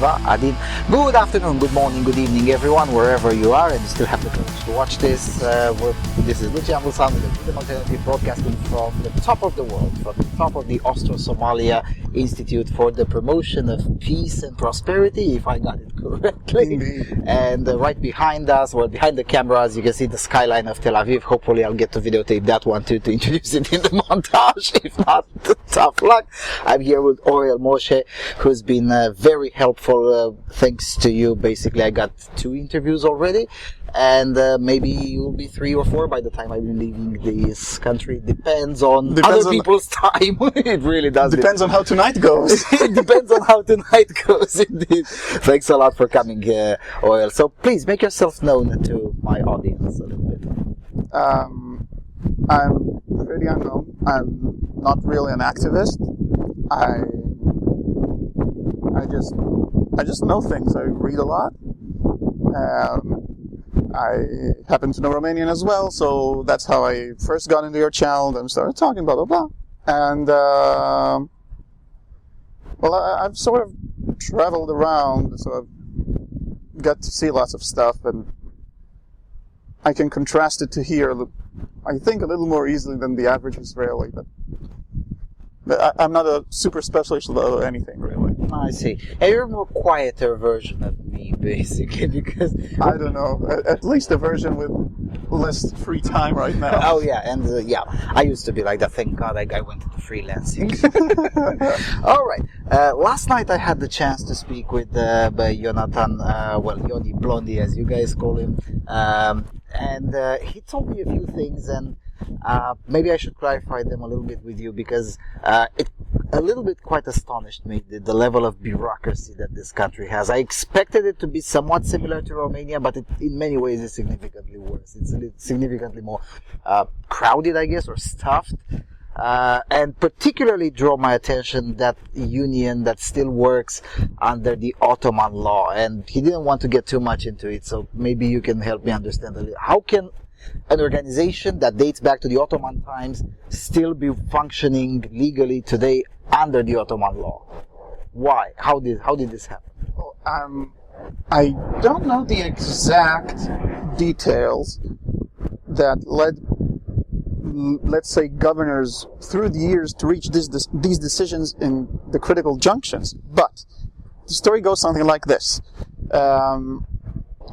Tova, Adin. Good afternoon, good morning, good evening, everyone, wherever you are, and you still have the courage to watch this. This is Lucian Wilson with the Freedom Alternative, broadcasting from the top of the world, from the top of the Austro-Somalia Institute for the Promotion of Peace and Prosperity, if I got it correctly. Indeed. And right behind us, well, behind the cameras, you can see the skyline of Tel Aviv. Hopefully, I'll get to videotape that one too, to introduce it in the montage. If not, tough luck. I'm here with Orel Moshe, who's been very helpful. Thanks to you, basically, I got 2 interviews already. And maybe you'll be 3 or 4 by the time I'm leaving this country. Depends on other people's time. It really does. Depends on how tonight goes. It depends on how tonight goes, indeed. Thanks a lot for coming, Orel. So please make yourself known to my audience a little bit. I'm pretty unknown. I'm not really an activist. I just know things. I read a lot. I happen to know Romanian as well, so that's how I first got into your channel and started talking, blah, blah, blah. And, I've sort of traveled around, so I've got to see lots of stuff, and I can contrast it to here, I think, a little more easily than the average Israeli, but I'm not a super specialist about anything, really. I see. And you're a more quieter version of me, basically, because... I don't know. At least a version with less free time right now. Oh, yeah. And, I used to be like that. Thank God I went into freelancing. All right. Last night I had the chance to speak with Jonathan, Yoni Blondie, as you guys call him. And he told me a few things, and maybe I should clarify them a little bit with you, because it a little bit quite astonished me, the level of bureaucracy that this country has. I expected it to be somewhat similar to Romania, but it in many ways is significantly worse. It's significantly more crowded, I guess, or stuffed. And particularly draw my attention that union that still works under the Ottoman law. And he didn't want to get too much into it, so maybe you can help me understand a little. How can an organization that dates back to the Ottoman times still be functioning legally today under the Ottoman law? Why? How did this happen? Well, I don't know the exact details that led, let's say, governors through the years to reach these decisions in the critical junctions. But the story goes something like this.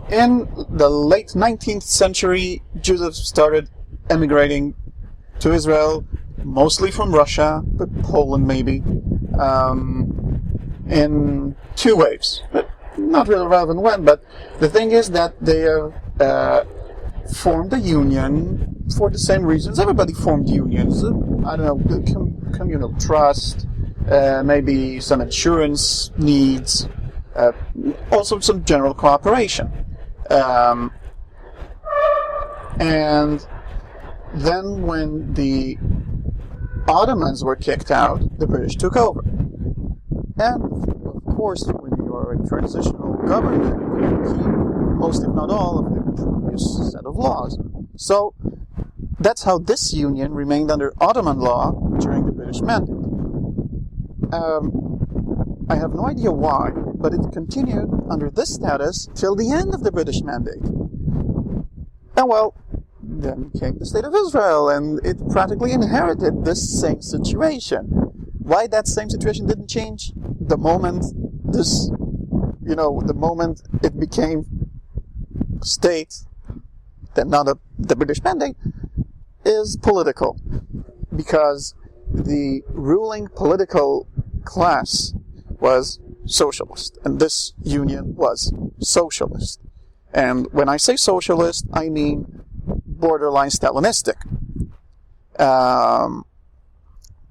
In the late 19th century, Jews started emigrating to Israel, mostly from Russia, but Poland maybe, in 2 waves. But not really relevant when, but the thing is that they formed a union for the same reasons everybody formed unions. I don't know, communal trust, maybe some insurance needs, also some general cooperation. And then when the Ottomans were kicked out, the British took over. And of course, when you are a transitional government, you keep most, if not all, of the previous set of laws. So that's how this union remained under Ottoman law during the British Mandate. I have no idea why, but it continued under this status till the end of the British Mandate. And well, then came the State of Israel, and it practically inherited this same situation. Why that same situation didn't change the moment the moment it became state, then not the British Mandate, is political. Because the ruling political class was socialist, and this union was socialist. And when I say socialist, I mean borderline Stalinistic.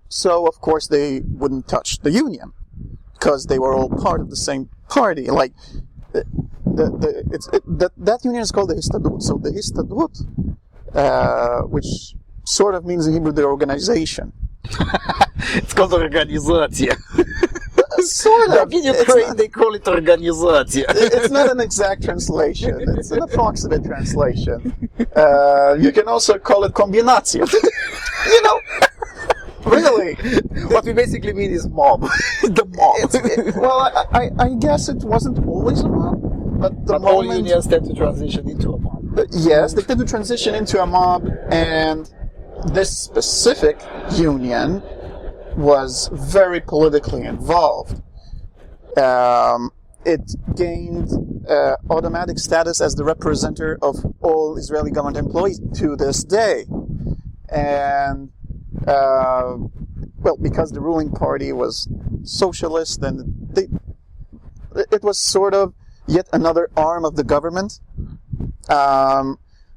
So of course they wouldn't touch the union because they were all part of the same party. Like that union is called the Histadrut. So the Histadrut, which sort of means in Hebrew the organization. It's called organizacja. Sort of. Like in Ukraine, they call it organizacja. It's not an exact translation. It's an approximate translation. You can also call it kombinacja. Really. What we basically mean is mob. The mob. Well, I guess it wasn't always a mob, but the But all moment... unions tend to transition into a mob. Yes, they tend to transition into a mob, and this specific union was very politically involved. It gained automatic status as the representative of all Israeli government employees to this day. And, well, because the ruling party was socialist, then it was sort of yet another arm of the government,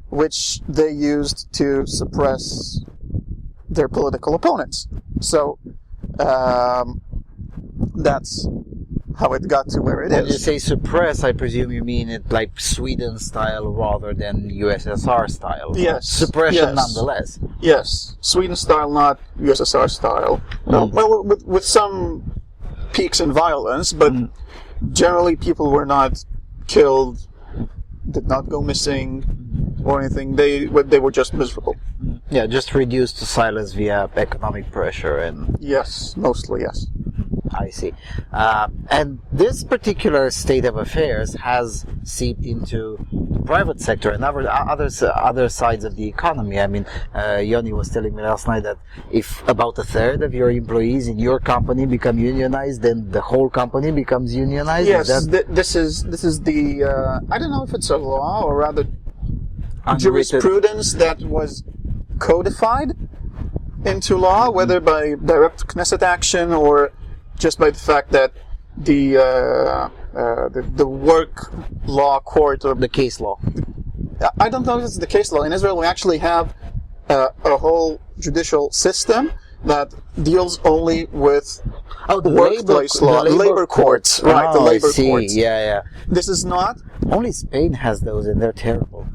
which they used to suppress their political opponents. So, that's how it got to where it is. When you say suppress, I presume you mean it like Sweden style rather than USSR style. Yes. Suppression Yes. nonetheless. Yes, Sweden style, not USSR style. Well, with some peaks in violence, but generally people were not killed, did not go missing, or anything. They were just miserable. Yeah, just reduced to silence via economic pressure and... Yes, mostly yes. I see. And this particular state of affairs has seeped into the private sector and other sides of the economy. I mean, Yoni was telling me last night that if about a third of your employees in your company become unionized, then the whole company becomes unionized. Yes, this is the I don't know if it's a law or rather jurisprudence that was codified into law, whether by direct Knesset action or just by the fact that the work law court or the case law. I don't know if it's the case law. In Israel, we actually have a whole judicial system that deals only with the workplace law, the labor courts, right? The labor I see. courts. Yeah. This is not. Only Spain has those, and they're terrible.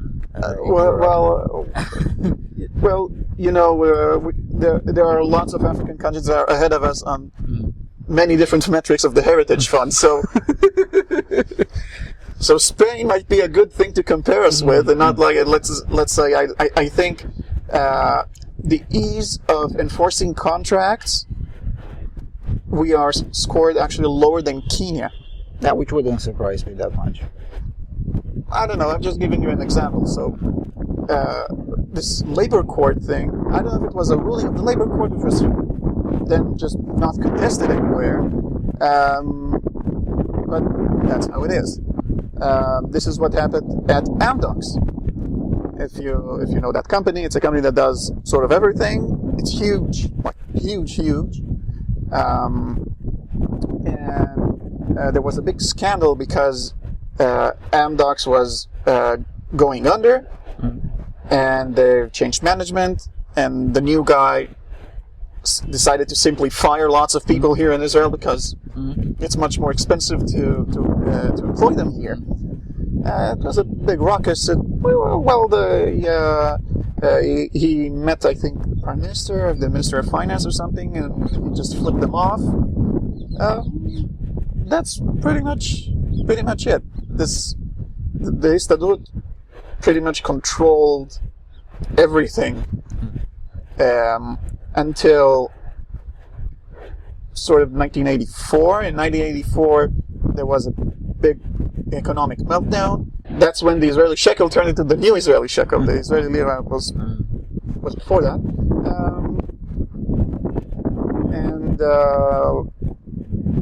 Well, you know, there are lots of African countries that are ahead of us on many different metrics of the Heritage Fund. So, so Spain might be a good thing to compare us with, and not like let's say I think the ease of enforcing contracts, we are scored actually lower than Kenya. That which wouldn't surprise me that much. I don't know. I'm just giving you an example. So, this labor court thing, I don't know if it was a ruling of the labor court, which was then just not contested anywhere. But that's how it is. This is what happened at Amdocs. If you know that company, it's a company that does sort of everything. It's huge, like huge. And there was a big scandal because Amdocs was going under, and they changed management, and the new guy decided to simply fire lots of people here in Israel because it's much more expensive to employ them here. It was a big ruckus. He met, I think, the Prime Minister, the Minister of Finance or something, and he just flipped them off. That's pretty much it. The Histadrut pretty much controlled everything until sort of 1984. In 1984, there was a big economic meltdown. That's when the Israeli shekel turned into the new Israeli shekel. The Israeli lira was before that.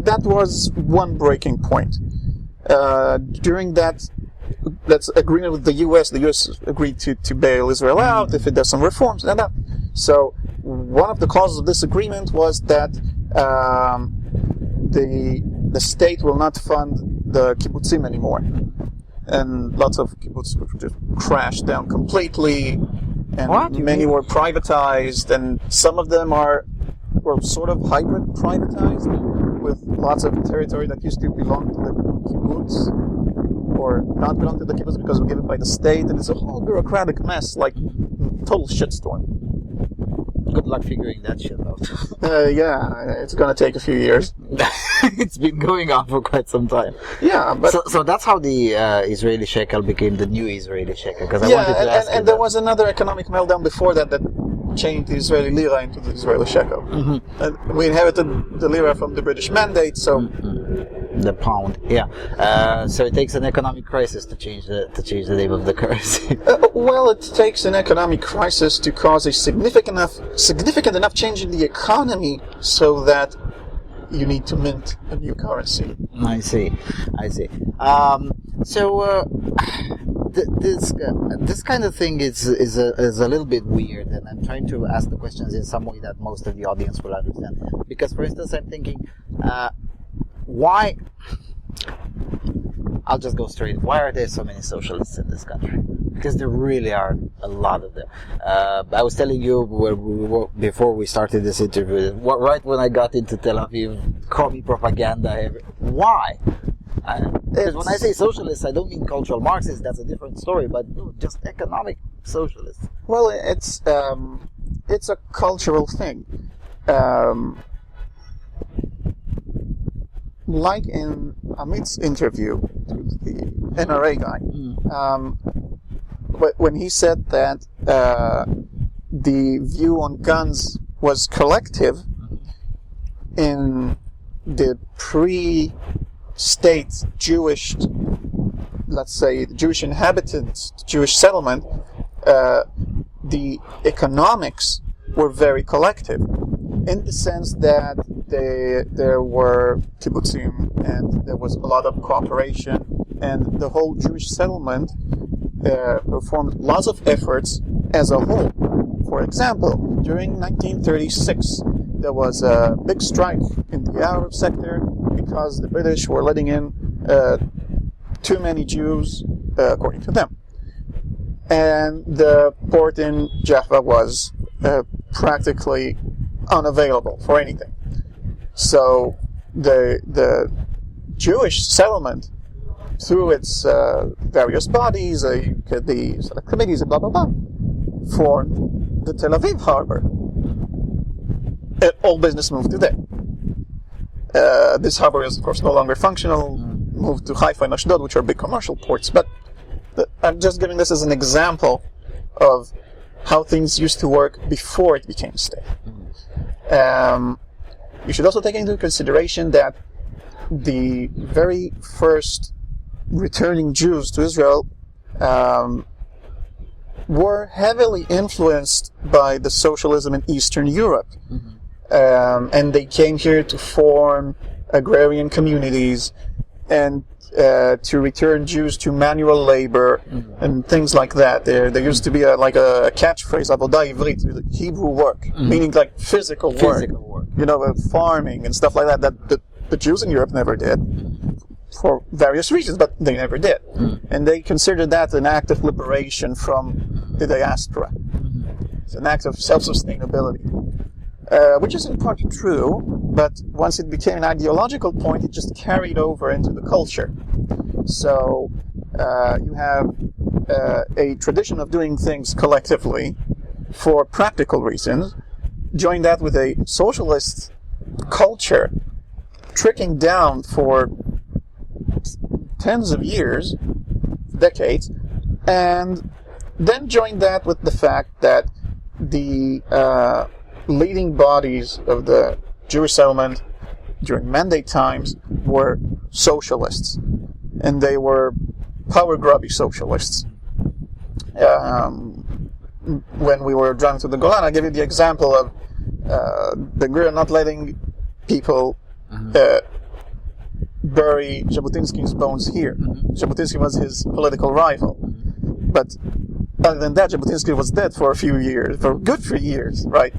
That was one breaking point. During that agreement with the U.S. agreed to bail Israel out if it does some reforms and that. So one of the clauses of this agreement was that the state will not fund the kibbutzim anymore, and lots of kibbutz just crashed down completely, and many were privatized, and some of them were sort of hybrid privatized, with lots of territory that used to belong to the kibbutz or not belong to the kibbutz because were given by the state, and it's a whole bureaucratic mess, like total shitstorm. Good luck figuring that shit out. Yeah, it's gonna take a few years. It's been going on for quite some time. Yeah, but so that's how the Israeli shekel became the new Israeli shekel. Because I wanted to ask and there was another economic meltdown before that changed the Israeli lira into the Israeli shekel. And we inherited the lira from the British Mandate, so the pound, so it takes an economic crisis to change the name of the currency. well, it takes an economic crisis to cause a significant enough change in the economy so that you need to mint a new currency. I see. This kind of thing is a little bit weird, and I'm trying to ask the questions in some way that most of the audience will understand. Because, for instance, I'm thinking, why? I'll just go straight. Why are there so many socialists in this country? Because there really are a lot of them. I was telling you before we started this interview, right when I got into Tel Aviv, call me propaganda. Why? Because when I say socialists, I don't mean cultural Marxists. That's a different story. But no, just economic socialists. Well, it's a cultural thing. Like in Amit's interview with the NRA guy, when he said that the view on guns was collective in the pre-state Jewish, let's say, Jewish inhabitants, Jewish settlement, the economics were very collective, in the sense that there were kibbutzim and there was a lot of cooperation, and the whole Jewish settlement performed lots of efforts as a whole. For example, during 1936, there was a big strike in the Arab sector because the British were letting in too many Jews, according to them. And the port in Jaffa was practically unavailable for anything. So the Jewish settlement, through its various bodies, the select committees, and blah blah blah, formed the Tel Aviv harbor. All business moved to there. This harbor is, of course, no longer functional. Moved to Haifa and Ashdod, which are big commercial ports. But I'm just giving this as an example of how things used to work before it became a state. You should also take into consideration that the very first returning Jews to Israel were heavily influenced by the socialism in Eastern Europe. And they came here to form agrarian communities and to return Jews to manual labor and things like that. There used to be a catchphrase, Avodah Ivrit, Hebrew work, meaning like physical work. You know, farming and stuff like that the Jews in Europe never did, for various reasons, but they never did. And they considered that an act of liberation from the diaspora. It's an act of self-sustainability, which is in part true, but once it became an ideological point, it just carried over into the culture. So you have a tradition of doing things collectively for practical reasons. Join that with a socialist culture trickling down for tens of years, decades, and then join that with the fact that the leading bodies of the Jewish settlement during Mandate times were socialists, and they were power-grubby socialists. When we were drawn to the Golan, I gave you the example of the Greer not letting people bury Jabotinsky's bones here. Jabotinsky was his political rival. But other than that, Jabotinsky was dead for a few years, for a good 3 years, right?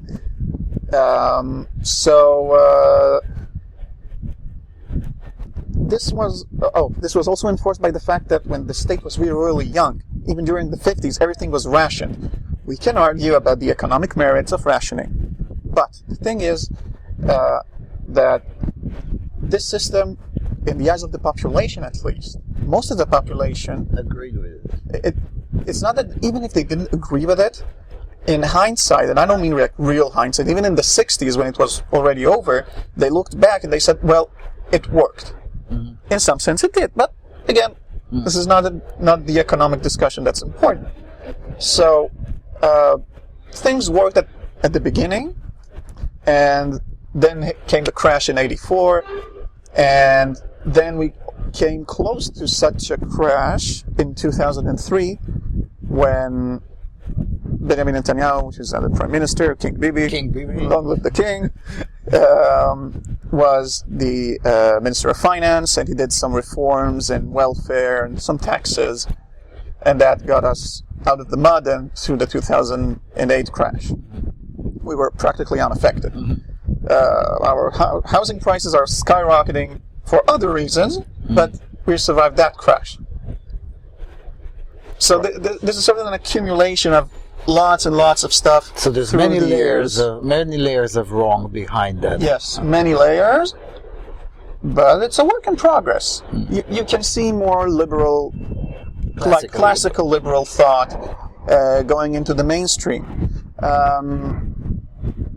This was also enforced by the fact that when the state was really, really young, even during the 50s, everything was rationed. We can argue about the economic merits of rationing. But the thing is that this system, in the eyes of the population at least, most of the population agreed with it. It's not that even if they didn't agree with it, in hindsight, and I don't mean like real hindsight, even in the 60s when it was already over, they looked back and they said, well, it worked. In some sense it did, but again, this is not the economic discussion that's important. So things worked at the beginning, and then came the crash in '84, and then we came close to such a crash in 2003 when Benjamin Netanyahu, which is the prime minister, King Bibi, long live the king, was the minister of finance, and he did some reforms in welfare and some taxes, and that got us out of the mud and through the 2008 crash. We were practically unaffected. Our housing prices are skyrocketing for other reasons, but we survived that crash. So this is sort of an accumulation of lots and lots of stuff. So there's many layers of wrong behind that. Yes, many layers, but it's a work in progress. You can see more liberal, classical liberal thought going into the mainstream.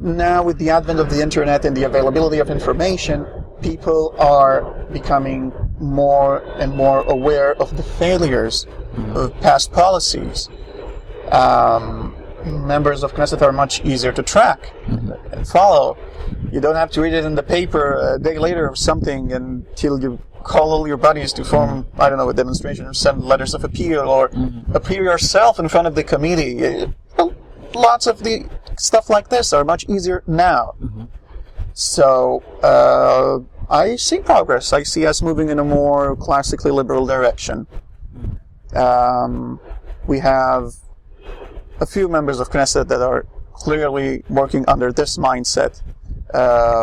Now, with the advent of the internet and the availability of information, people are becoming more and more aware of the failures of past policies. Members of Knesset are much easier to track and follow. You don't have to read it in the paper a day later or something until you call all your buddies to form, I don't know, a demonstration or send letters of appeal or appear yourself in front of the committee. Lots of the stuff like this are much easier now. So I see progress. I see us moving in a more classically liberal direction. We have a few members of Knesset that are clearly working under this mindset.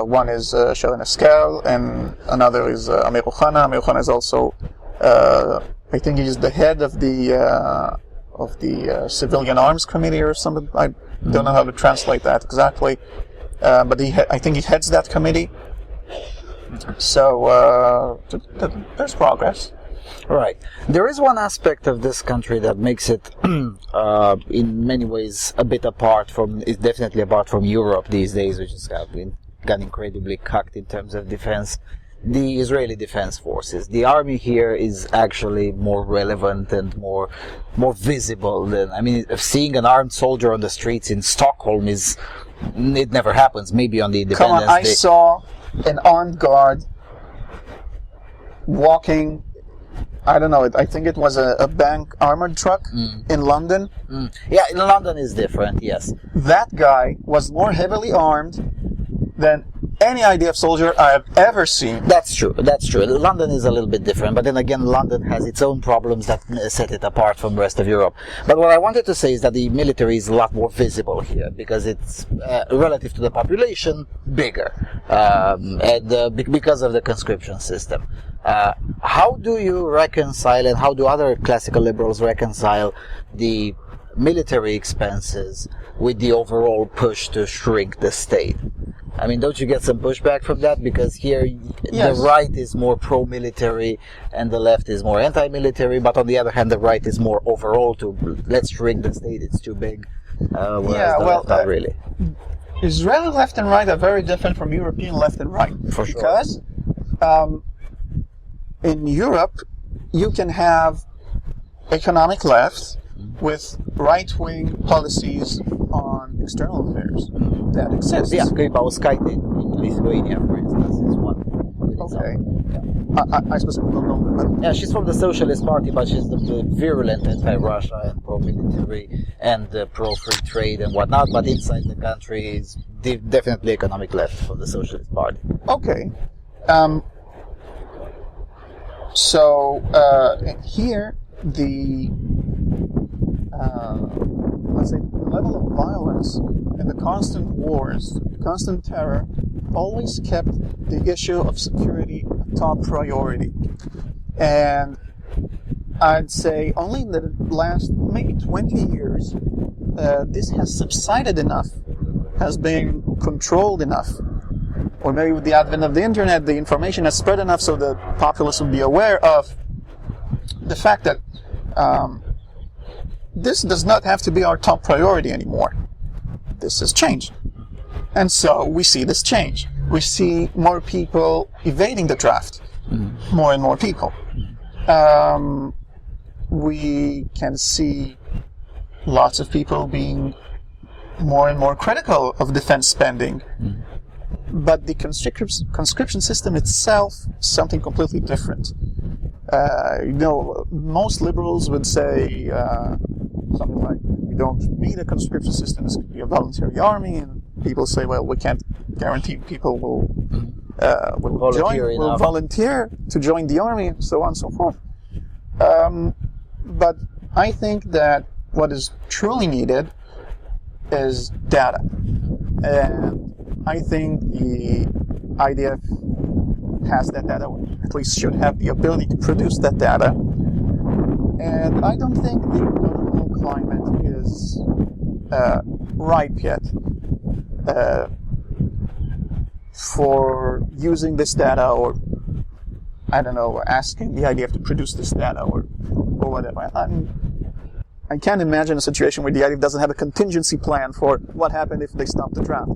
One is Sharon Eskel, and another is Amir Ohana. Amir Ohana is also, I think he's the head of the Civilian Arms Committee or something. I don't know how to translate that exactly, but I think he heads that committee. So there's progress. Right. There is one aspect of this country that makes it, in many ways, a bit apart from, is definitely apart from Europe these days, which has gone incredibly cucked in terms of defense. The Israeli Defense Forces. The army here is actually more relevant and more visible than, I mean, seeing an armed soldier on the streets in Stockholm it never happens. Maybe on the Independence Day. I saw an armed guard walking, I don't know, I think it was a bank armored truck in London. Yeah, in London is different, yes. That guy was more heavily armed than any IDF soldier I have ever seen. That's true. London is a little bit different, but then again, London has its own problems that set it apart from the rest of Europe. But what I wanted to say is that the military is a lot more visible here, because it's, relative to the population, bigger, because of the conscription system. How do you reconcile, and how do other classical liberals reconcile the military expenses with the overall push to shrink the state? I mean, don't you get some pushback from that? Because here, the right is more pro-military and the left is more anti-military, but on the other hand, the right is more overall to, let's shrink the state, it's too big. Not really. Israeli left and right are very different from European left and right. For sure. Because in Europe, you can have economic left with right-wing policies on external affairs. That exists. Yeah, Grybauskaitė in Lithuania, for instance, is one. Okay. Yeah. I specifically don't know that. Yeah, she's from the Socialist Party, but she's the virulent anti-Russia and pro-military and pro-free trade and whatnot, but inside the country is definitely economic left for the Socialist Party. Okay. So here, the let's say the level of violence and the constant wars, constant terror, always kept the issue of security a top priority. And I'd say only in the last maybe 20 years, this has subsided enough, has been controlled enough. Or maybe with the advent of the internet, the information has spread enough so the populace will be aware of the fact that this does not have to be our top priority anymore. This has changed. And so we see this change. We see more people evading the draft. More and more people. We can see lots of people being more and more critical of defense spending. But the conscription system itself is something completely different. Most liberals would say something like, we don't need a conscription system, this could be a voluntary army, and people say, well, we can't guarantee people will volunteer to join the army, and so on and so forth. But I think that what is truly needed is data. And I think the IDF has that data, or at least should have the ability to produce that data. And I don't think the political climate is ripe yet for using this data, or I don't know, asking the IDF to produce this data, or whatever. I can't imagine a situation where the IDF doesn't have a contingency plan for what happened if they stop the draft.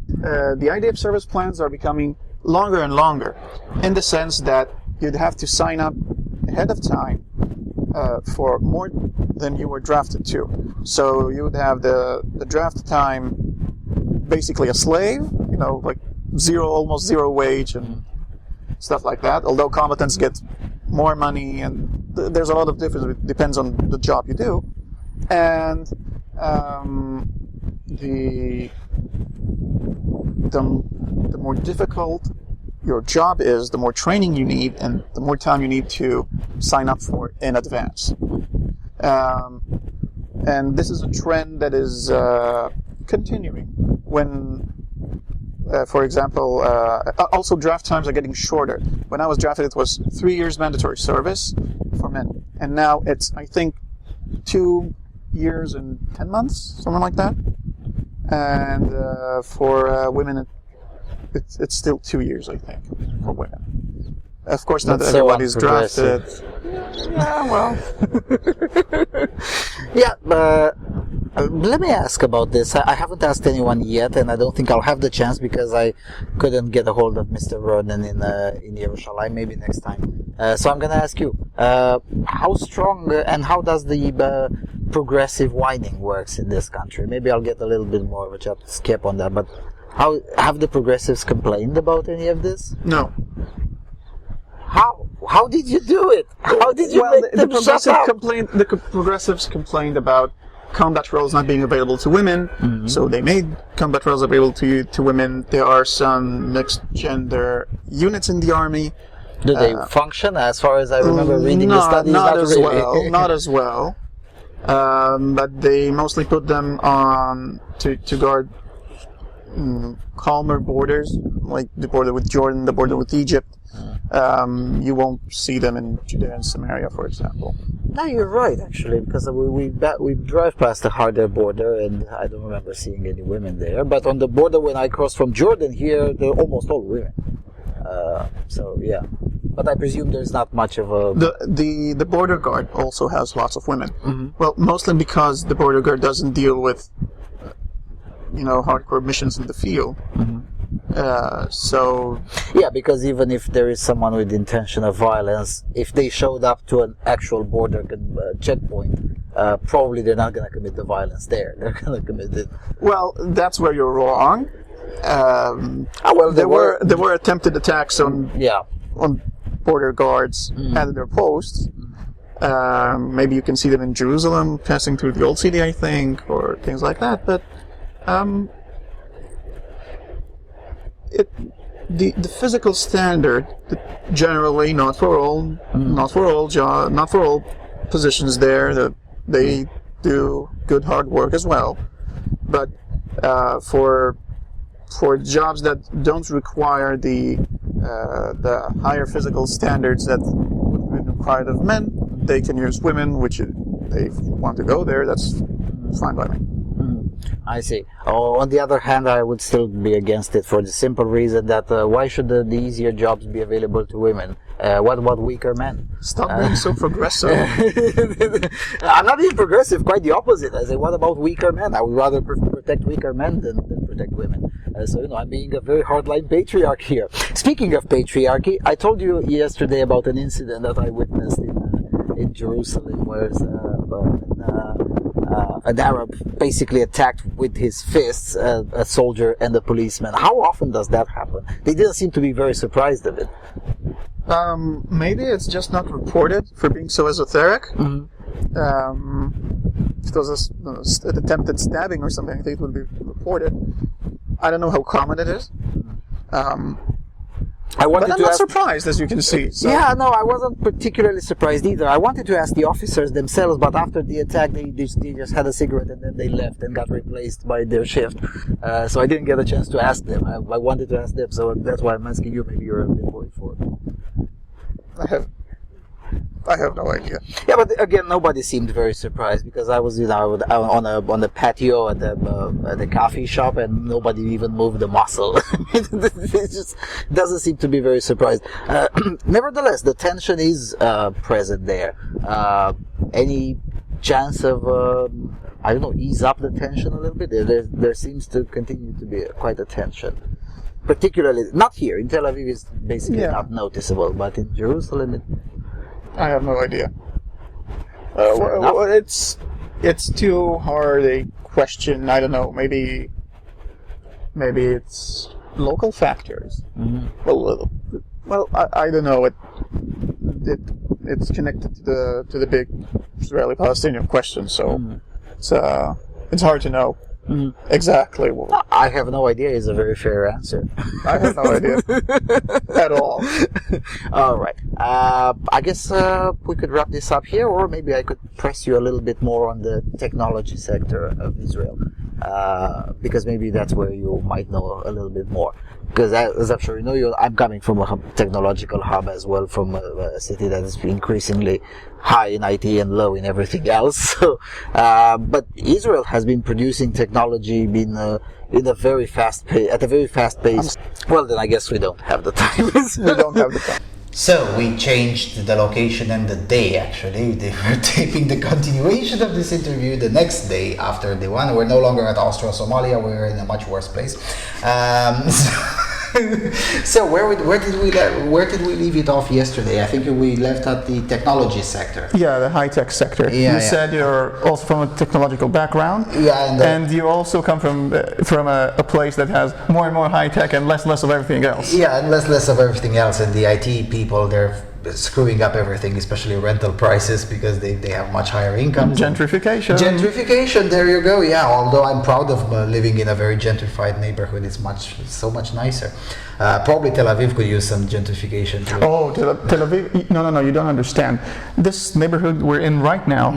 The IDF service plans are becoming longer and longer, in the sense that you'd have to sign up ahead of time for more than you were drafted to. So you would have the draft time basically a slave, like almost zero wage and stuff like that. Although combatants get more money, and there's a lot of difference. It depends on the job you do, and the more difficult your job is, the more training you need, and the more time you need to sign up for in advance. And this is a trend that is continuing. When, for example, also draft times are getting shorter. When I was drafted, it was 3 years mandatory service for men, and now it's, I think, 2 years and 10 months, something like that. And for women, it's still 2 years, I think, for women. Of course, not everybody's drafted. Yeah, well. Yeah, let me ask about this. I haven't asked anyone yet, and I don't think I'll have the chance because I couldn't get a hold of Mr. Roden in Yerushalayim. Maybe next time. So I'm going to ask you, how strong and how does the progressive whining works in this country? Maybe I'll get a little bit more of a skip on that, but how have the progressives complained about any of this? No. How did you do it? How did you make them shut up? The progressives complained about combat roles not being available to women, so they made combat roles available to women. There are some mixed gender units in the army. Do they function? As far as I remember reading the studies, not as well. Not as well. But they mostly put them on to guard calmer borders, like the border with Jordan, the border with Egypt. You won't see them in Judea and Samaria, for example. No, you're right, actually, because we drive past the harder border, and I don't remember seeing any women there. But on the border, when I cross from Jordan here, they're almost all women. So yeah, but I presume there's not much of a. The border guard also has lots of women. Well, mostly because the border guard doesn't deal with hardcore missions in the field. So yeah, because even if there is someone with intention of violence, if they showed up to an actual border checkpoint, probably they're not going to commit the violence there. They're going to commit it. Well, that's where you're wrong. There were attempted attacks on border guards at their posts. Maybe you can see them in Jerusalem, passing through the old city, I think, or things like that. But the physical standard, generally not for all positions there. They do good hard work as well, but for jobs that don't require the higher physical standards that would be required of men, they can use women, which if they want to go there, that's fine by me. I see. On the other hand, I would still be against it for the simple reason that why should the easier jobs be available to women? What about weaker men? Stop being so progressive. I'm not being progressive, quite the opposite. I say, what about weaker men? I would rather protect weaker men than protect women. So, I'm being a very hardline patriarch here. Speaking of patriarchy, I told you yesterday about an incident that I witnessed in Jerusalem, where an Arab basically attacked with his fists a soldier and a policeman. How often does that happen? They didn't seem to be very surprised of it. Maybe it's just not reported for being so esoteric. Mm-hmm. If it was an attempted stabbing or something, I think it would be reported. I don't know how common it is. But I'm not surprised, as you can see. So. Yeah, no, I wasn't particularly surprised either. I wanted to ask the officers themselves, but after the attack, they just had a cigarette and then they left and got replaced by their shift. So I didn't get a chance to ask them. I wanted to ask them, so that's why I'm asking you. Maybe you're a bit more informed. I have no idea. Yeah, but again, nobody seemed very surprised because I was, on the patio at the coffee shop, and nobody even moved a muscle. It just doesn't seem to be very surprised. Nevertheless, the tension is present there. Any chance of ease up the tension a little bit? There seems to continue to be quite a tension. Particularly not here in Tel Aviv, is basically not noticeable, but in Jerusalem. I have no idea. It's too hard a question. I don't know. Maybe it's local factors. Mm-hmm. Well, I don't know. It's connected to the big Israeli-Palestinian question. So it's hard to know. Mm-hmm. Exactly. I have no idea is a very fair answer. I have no idea at all. All right. I guess we could wrap this up here, or maybe I could press you a little bit more on the technology sector of Israel, because maybe that's where you might know a little bit more. Because as I'm sure you know, I'm coming from a technological hub as well, from a city that is increasingly high in IT and low in everything else. So, but Israel has been producing technology in a very fast pace, at a very fast pace. Well, then I guess we don't have the time. We don't have the time. So we changed the location and the day, actually. They were taping the continuation of this interview the next day after the one. We're no longer at Austria-Somalia. We're in a much worse place. So where did we leave it off yesterday? I think we left at the technology sector. Yeah, the high-tech sector. You said you're also from a technological background. Yeah, and you also come from a place that has more and more high-tech and less of everything else. Yeah, and less of everything else. And the IT people, they're screwing up everything, especially rental prices, because they have much higher incomes. Gentrification, there you go. Yeah, although I'm proud of living in a very gentrified neighborhood. It's so much nicer. Probably Tel Aviv could use some gentrification too. Oh, Tel Aviv? No, you don't understand. This neighborhood we're in right now,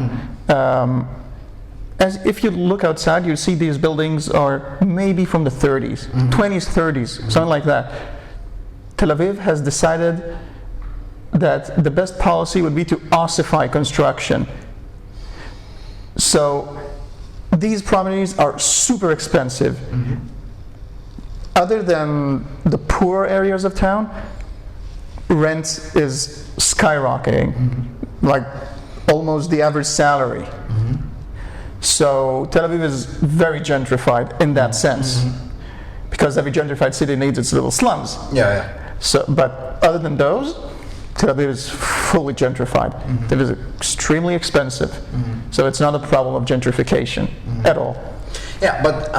as if you look outside, you see these buildings are maybe from the 30s, 20s, 30s, something like that. Tel Aviv has decided that the best policy would be to ossify construction. So these properties are super expensive. Mm-hmm. Other than the poor areas of town, rent is skyrocketing, like almost the average salary. Mm-hmm. So Tel Aviv is very gentrified in that sense, because every gentrified city needs its little slums. Yeah. So, but other than those, Tel Aviv is fully gentrified. Tel Aviv is extremely expensive, so it's not a problem of gentrification at all. Yeah, but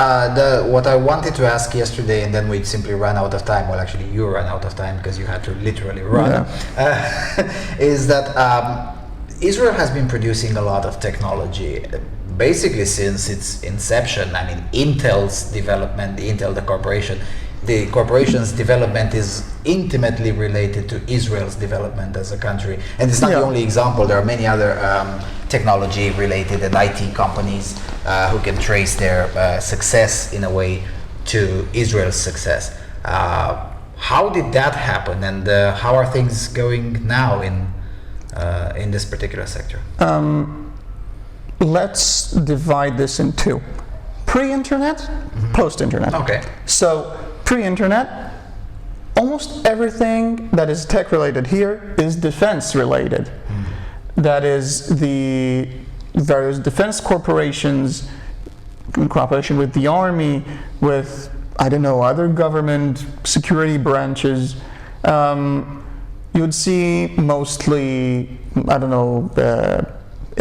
what I wanted to ask yesterday, and then we simply ran out of time. Well, actually, you ran out of time because you had to literally run. Yeah. Is that Israel has been producing a lot of technology, basically since its inception. I mean, Intel's development, the corporation's development is intimately related to Israel's development as a country. And it's not the only example. There are many other technology-related and IT companies who can trace their success in a way to Israel's success. How did that happen, and how are things going now in this particular sector? Let's divide this in two. Pre-internet, post-internet. Okay. So, pre-internet, almost everything that is tech-related here is defense-related. That is, the various defense corporations, in cooperation with the army, with, other government security branches, you would see mostly,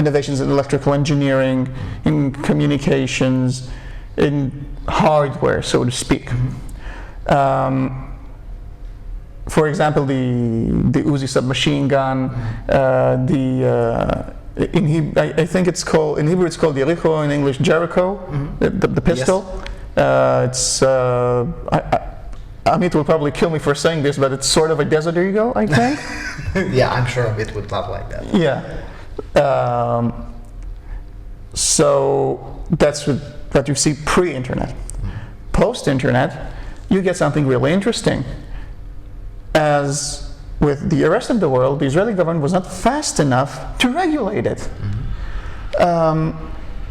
innovations in electrical engineering, in communications, in hardware, so to speak. For example, the Uzi submachine gun, I think it's called, in Hebrew it's called Yericho, in English Jericho, the pistol. Yes. Amit will probably kill me for saying this, but it's sort of a Desert Eagle, I think. Yeah, I'm sure Amit would love like that. Yeah. So that's what you see pre-internet. Post-internet, you get something really interesting. As with the rest of the world, the Israeli government was not fast enough to regulate it.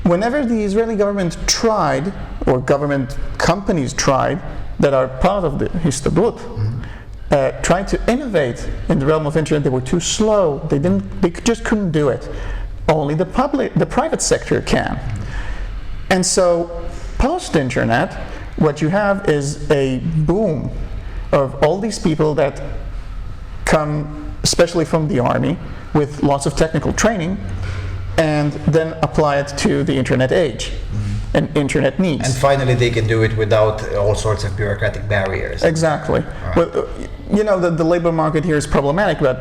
Whenever the Israeli government tried, or government companies tried, that are part of the Histadrut, tried to innovate in the realm of internet, they were too slow. They just couldn't do it. Only the private sector can. And so, post-internet, what you have is a boom of all these people that come, especially from the army, with lots of technical training, and then apply it to the internet age and internet needs. And finally, they can do it without all sorts of bureaucratic barriers. Exactly. Right. Well, you know, the labor market here is problematic, but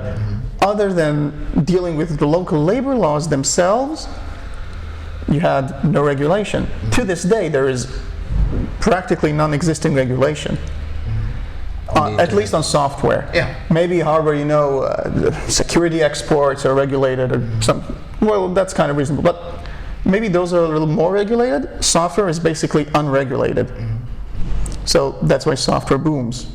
other than dealing with the local labor laws themselves, you had no regulation. To this day, there is practically non-existing regulation. At least on software. Yeah. Maybe hardware, you know, security exports are regulated or something. Well, that's kind of reasonable. But maybe those are a little more regulated. Software is basically unregulated. So that's why software booms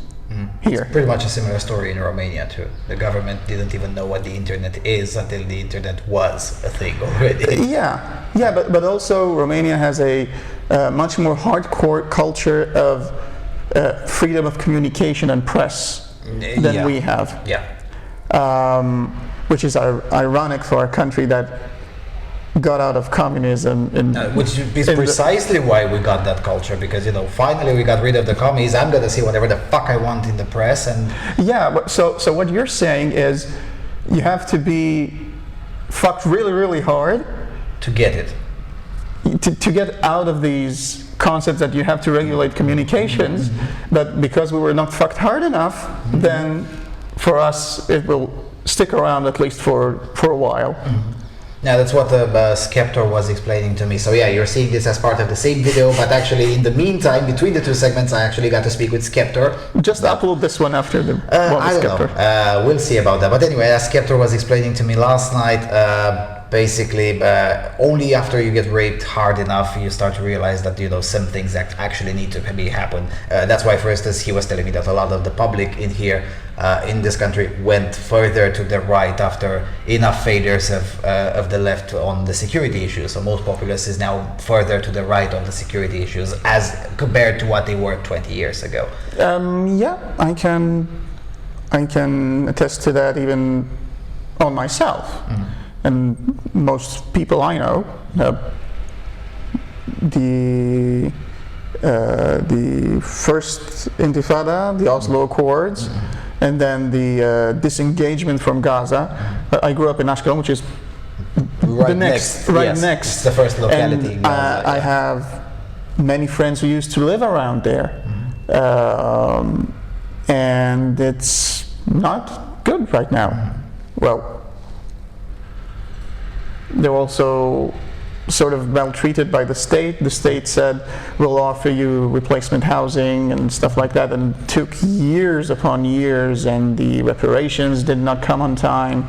here. It's pretty much a similar story in Romania too. The government didn't even know what the internet is until the internet was a thing already. Yeah, but also Romania has a much more hardcore culture of freedom of communication and press than we have. Yeah. Which is ironic for a country that got out of communism. Which is precisely why we got that culture, because, you know, finally we got rid of the commies. I'm gonna see whatever the fuck I want in the press. And yeah, but so what you're saying is you have to be fucked really, really hard to get it. To get out of these concepts that you have to regulate communications, but because we were not fucked hard enough, then for us it will stick around at least for a while. Now that's what Skeptor was explaining to me. So yeah, you're seeing this as part of the same video, but actually in the meantime, between the two segments, I actually got to speak with Skeptor. Just upload this one after the one I with don't Skeptor. know. We'll see about that. But anyway, as Skeptor was explaining to me last night, basically only after you get raped hard enough you start to realize that, you know, some things that actually need to happen. That's why, for instance, he was telling me that a lot of the public in here in this country went further to the right after enough failures of the left on the security issues. So most populace is now further to the right on the security issues as compared to what they were 20 years ago. Yeah, I can attest to that even on myself. And most people I know, the first Intifada, the Oslo Accords, and then the disengagement from Gaza. I grew up in Ashkelon, which is next. It's the first locality in Gaza. I have many friends who used to live around there, and it's not good right now. Well, they're also sort of maltreated by the state. The state said, we'll offer you replacement housing and stuff like that, and it took years upon years, and the reparations did not come on time.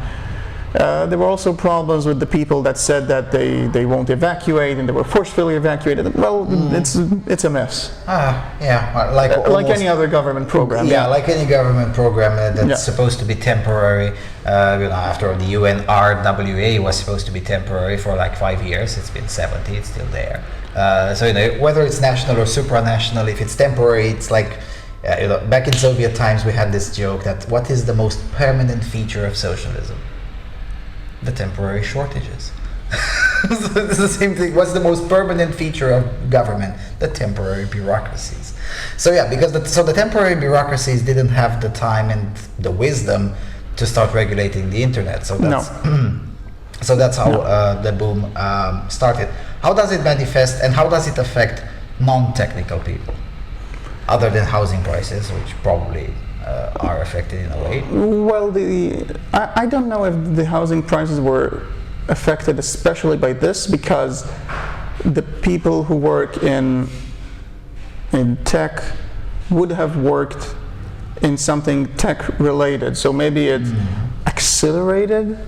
There were also problems with the people that said that they won't evacuate, and they were forcefully evacuated. Well, it's a mess. Yeah, like any other government program. Yeah, like any government program that's supposed to be temporary. You know, after all, the UNRWA was supposed to be temporary for like 5 years. It's been 70. It's still there. So, you know, whether it's national or supranational, if it's temporary, it's like, you know, back in Soviet times we had this joke that what is the most permanent feature of socialism? The temporary shortages. So it's the same thing. What's the most permanent feature of government? The temporary bureaucracies. So yeah, because the temporary bureaucracies didn't have the time and the wisdom to start regulating the internet. So that's So that's how the boom started. How does it manifest, and how does it affect non-technical people, other than housing prices, which probably are affected in a way? Well, I don't know if the housing prices were affected especially by this, because the people who work in tech would have worked in something tech related, so maybe it accelerated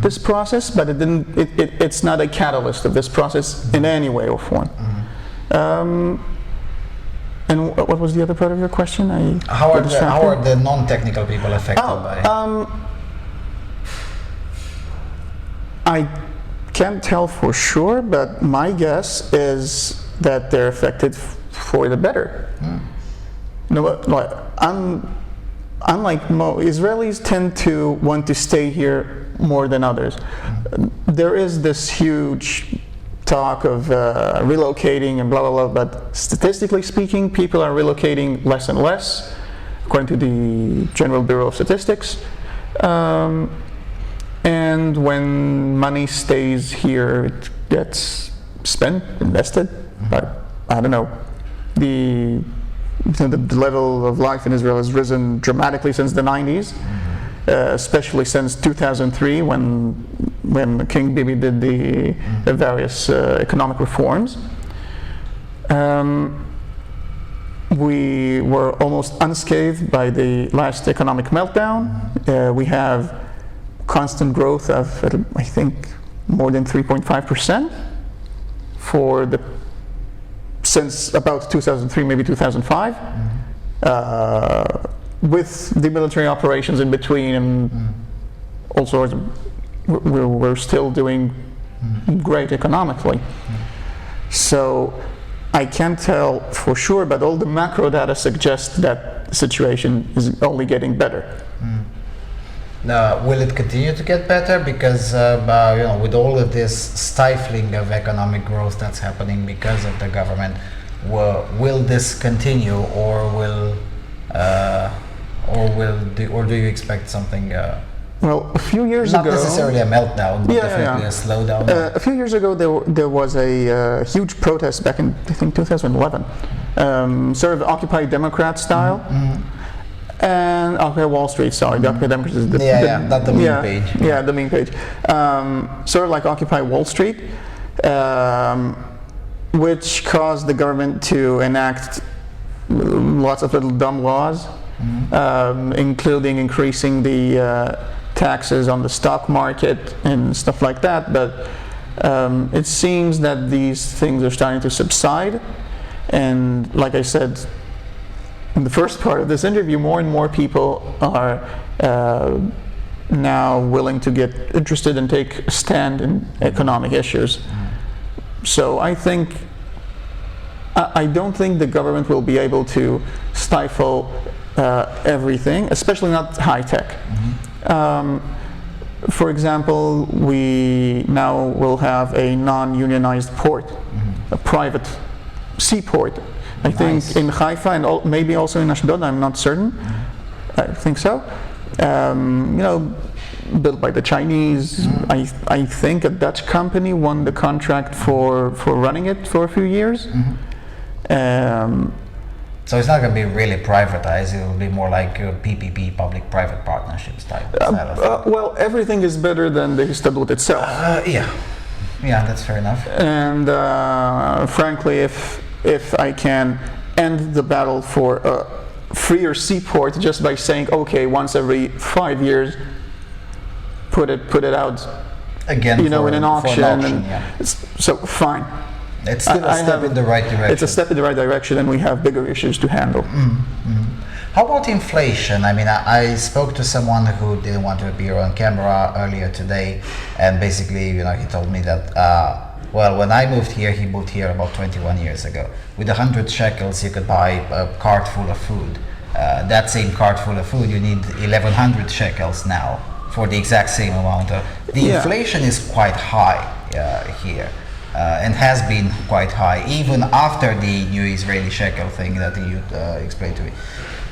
this process, but it didn't. It's not a catalyst of this process in any way or form. And what was the other part of your question? How are the non-technical people affected by it? I can't tell for sure, but my guess is that they're affected for the better. No, like, unlike Israelis tend to want to stay here more than others. There is this huge talk of relocating and blah blah blah, but statistically speaking, people are relocating less and less, according to the General Bureau of Statistics. And when money stays here, it gets spent, invested. But I don't know, the level of life in Israel has risen dramatically since the 90s, especially since 2003, when King Bibi did the various economic reforms. We were almost unscathed by the last economic meltdown. We have constant growth of, I think, more than 3.5% since about 2003, maybe 2005, with the military operations in between and all sorts of, we're still doing great economically. So I can't tell for sure, but all the macro data suggests that the situation is only getting better. Will it continue to get better? Because with all of this stifling of economic growth that's happening because of the government, will this continue, or do you expect something? Well, a few years ago, not necessarily a meltdown, but definitely a slowdown. A few years ago, there was a huge protest back in, I think, 2011, sort of Occupy Democrat style. And Occupy Wall Street, sorry, the Occupy Democrats is not the meme page. Yeah, the meme page. Sort of like Occupy Wall Street, which caused the government to enact lots of little dumb laws, including increasing the taxes on the stock market and stuff like that. But it seems that these things are starting to subside, and like I said in the first part of this interview, more and more people are now willing to get interested and take a stand in economic issues. So I don't think the government will be able to stifle everything, especially not high tech. For example, we now will have a non-unionized port, a private seaport. I think in Haifa and maybe also in Ashdod, I'm not certain. I think so. Built by the Chinese. I think a Dutch company won the contract for running it for a few years. So it's not going to be really privatized. It will be more like PPP, public-private partnerships type. Well, everything is better than the Histadrut itself. Yeah, that's fair enough. And frankly, if I can end the battle for a freer seaport just by saying, okay, once every 5 years, put it out again, in an auction, so fine. It's still a step in the right direction. It's a step in the right direction, and we have bigger issues to handle. How about inflation? I mean, I spoke to someone who didn't want to appear on camera earlier today, and basically, he told me that. When I moved here, he moved here about 21 years ago. With 100 shekels, you could buy a cart full of food. That same cart full of food, you need 1,100 shekels now for the exact same amount. The inflation is quite high here, and has been quite high, even after the new Israeli shekel thing that you explained to me.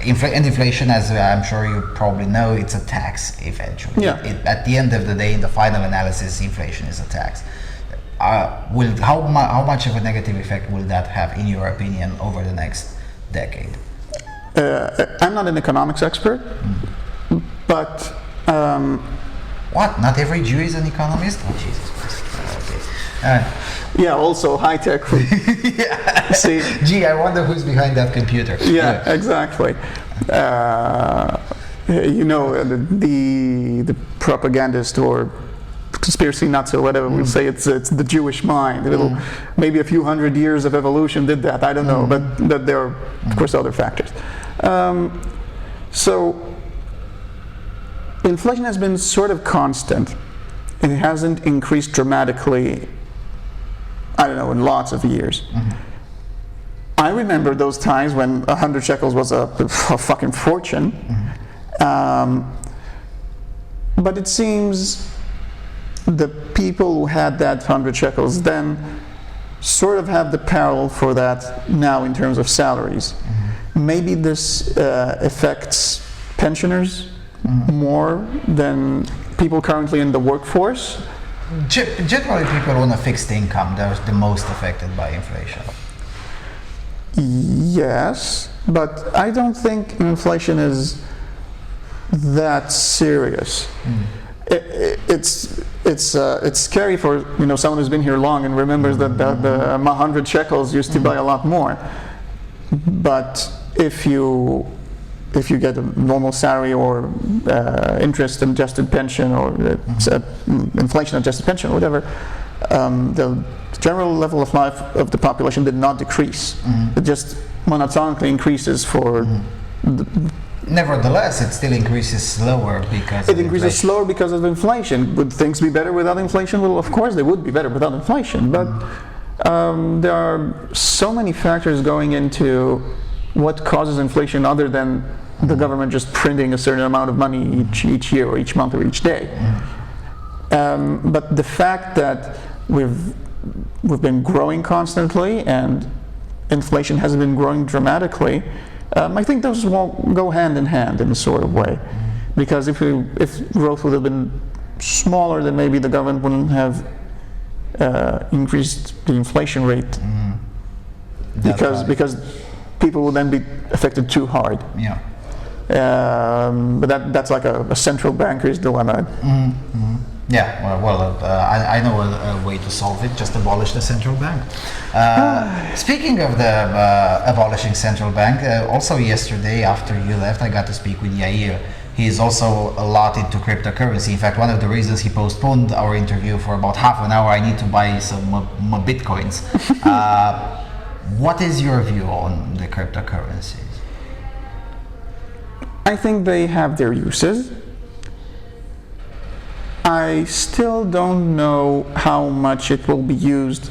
and inflation, as I'm sure you probably know, it's a tax eventually. Yeah. At the end of the day, in the final analysis, inflation is a tax. How much of a negative effect will that have, in your opinion, over the next decade? I'm not an economics expert, but what? Not every Jew is an economist? Oh, Jesus Christ. Okay. Yeah, also high tech. Yeah. See, gee, I wonder who's behind that computer. yeah, exactly. The propagandist or conspiracy nuts or whatever will say it's the Jewish mind. Maybe a few hundred years of evolution did that. I don't know, but there are of course other factors. So inflation has been sort of constant. It hasn't increased dramatically, I don't know, in lots of years. I remember those times when 100 shekels was a fucking fortune. But it seems the people who had that 100 shekels then sort of have the parallel for that now in terms of salaries. Maybe this affects pensioners more than people currently in the workforce. Generally, people on a fixed income, they're the most affected by inflation. Yes, but I don't think inflation is that serious. It's scary for someone who's been here long and remembers that the 100 shekels used to buy a lot more. But if you get a normal salary or interest-adjusted pension or inflation-adjusted pension or whatever, the general level of life of the population did not decrease. It just monotonically increases for. Nevertheless, it still increases slower because it increases slower because of inflation. Would things be better without inflation? Well, of course they would be better without inflation, but there are so many factors going into what causes inflation other than the government just printing a certain amount of money each year or each month or each day. But the fact that we've been growing constantly and inflation hasn't been growing dramatically, I think those won't go hand in hand in a sort of way. Because if growth would have been smaller, then maybe the government wouldn't have increased the inflation rate. Because people will then be affected too hard. Yeah. But that's like a central banker's dilemma. Yeah, I know a way to solve it. Just abolish the central bank. Speaking of the abolishing central bank, also yesterday after you left, I got to speak with Yair. He's also a lot into cryptocurrency. In fact, one of the reasons he postponed our interview for about half an hour, I need to buy some Bitcoins. What is your view on the cryptocurrencies? I think they have their uses. I still don't know how much it will be used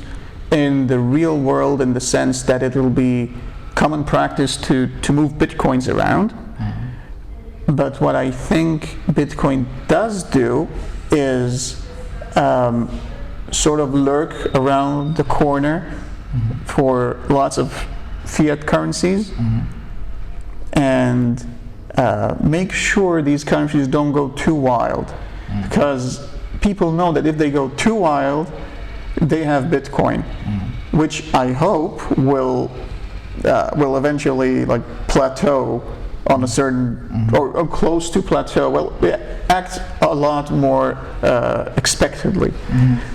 in the real world, in the sense that it will be common practice to move Bitcoins around. But what I think Bitcoin does do is sort of lurk around the corner for lots of fiat currencies and make sure these countries don't go too wild. Because people know that if they go too wild, they have Bitcoin, which I hope will eventually plateau on a certain or close to plateau. Well, act a lot more expectedly,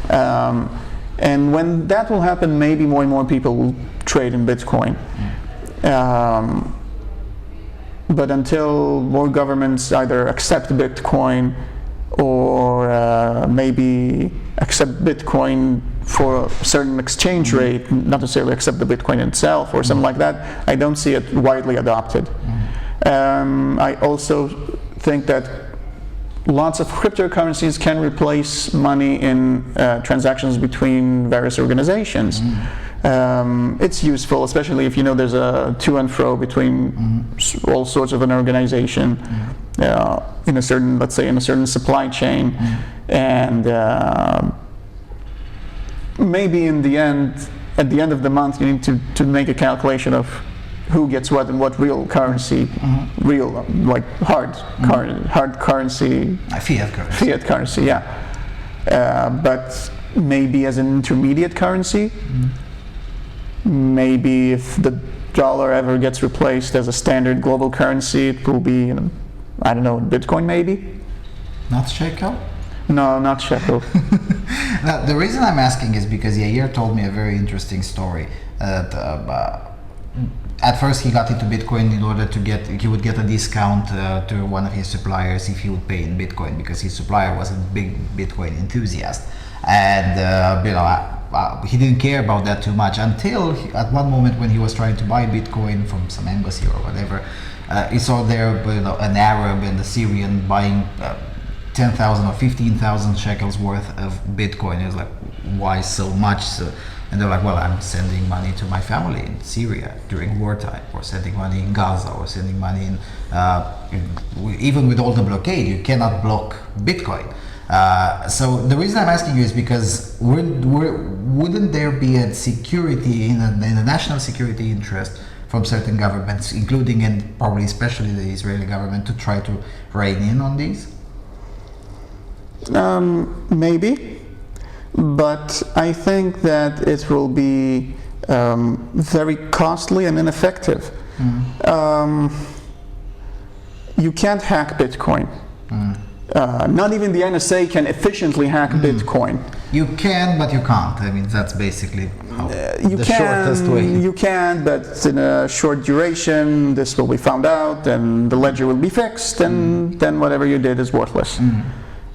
and when that will happen, maybe more and more people will trade in Bitcoin. But until more governments either accept Bitcoin or maybe accept Bitcoin for a certain exchange rate, not necessarily accept the Bitcoin itself or something like that, I don't see it widely adopted. I also think that lots of cryptocurrencies can replace money in transactions between various organizations. It's useful, especially if there's a to and fro between all sorts of an organization in a certain, let's say, in a certain supply chain, and maybe at the end of the month, you need to make a calculation of who gets what and what real currency, real like hard currency, fiat currency, yeah. But maybe as an intermediate currency, maybe if the dollar ever gets replaced as a standard global currency, it will be, I don't know, Bitcoin maybe. Not shekel? No, not shekel. Now, the reason I'm asking is because Yair told me a very interesting story. At first he got into Bitcoin in order to he would get a discount to one of his suppliers if he would pay in Bitcoin, because his supplier was a big Bitcoin enthusiast. And he didn't care about that too much until at one moment when he was trying to buy Bitcoin from some embassy or whatever, he saw there an Arab and a Syrian buying 10,000 or 15,000 shekels worth of Bitcoin. He was like, why so much? And they're like, well, I'm sending money to my family in Syria during wartime, or sending money in Gaza, or sending money even with all the blockade, you cannot block Bitcoin. So the reason I'm asking you is because wouldn't there be a security in a national security interest from certain governments, including and probably especially the Israeli government, to try to rein in on these? Maybe, but I think that it will be very costly and ineffective. You can't hack Bitcoin. Not even the NSA can efficiently hack Bitcoin. You can, but you can't. I mean, that's basically the shortest way. You can, but in a short duration, this will be found out, and the ledger will be fixed, and then whatever you did is worthless,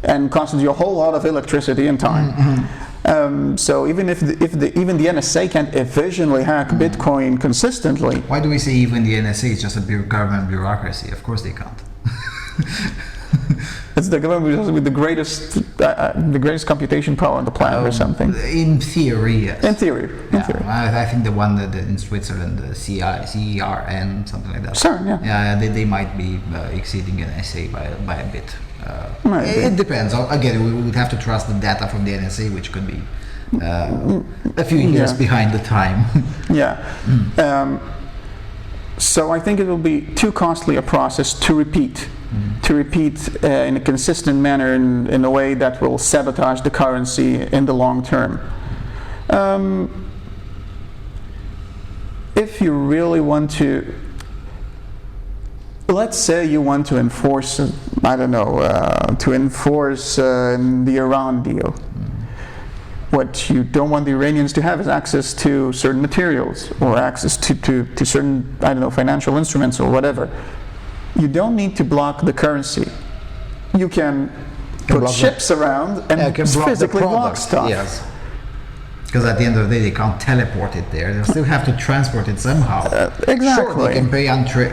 and costs you a whole lot of electricity and time. So even if even the NSA can't efficiently hack Bitcoin consistently. Why do we say even the NSA is just a government bureaucracy? Of course they can't. It's the government with the greatest computation power on the planet, or something. In theory, yes. In theory. I think the one that in Switzerland, the CERN, something like that. Sure, yeah. Yeah, they might be exceeding NSA by a bit. It depends. Again, we would have to trust the data from the NSA, which could be a few years behind the time. So I think it will be too costly a process to repeat. In a consistent manner, in a way that will sabotage the currency in the long term. If you really want to, let's say you want to enforce, the Iran deal. What you don't want the Iranians to have is access to certain materials, or access to certain, financial instruments or whatever. You don't need to block the currency. You can put ships around and physically block stuff. Yes. Because at the end of the day, they can't teleport it there. They'll still have to transport it somehow. Exactly. Sure, they can pay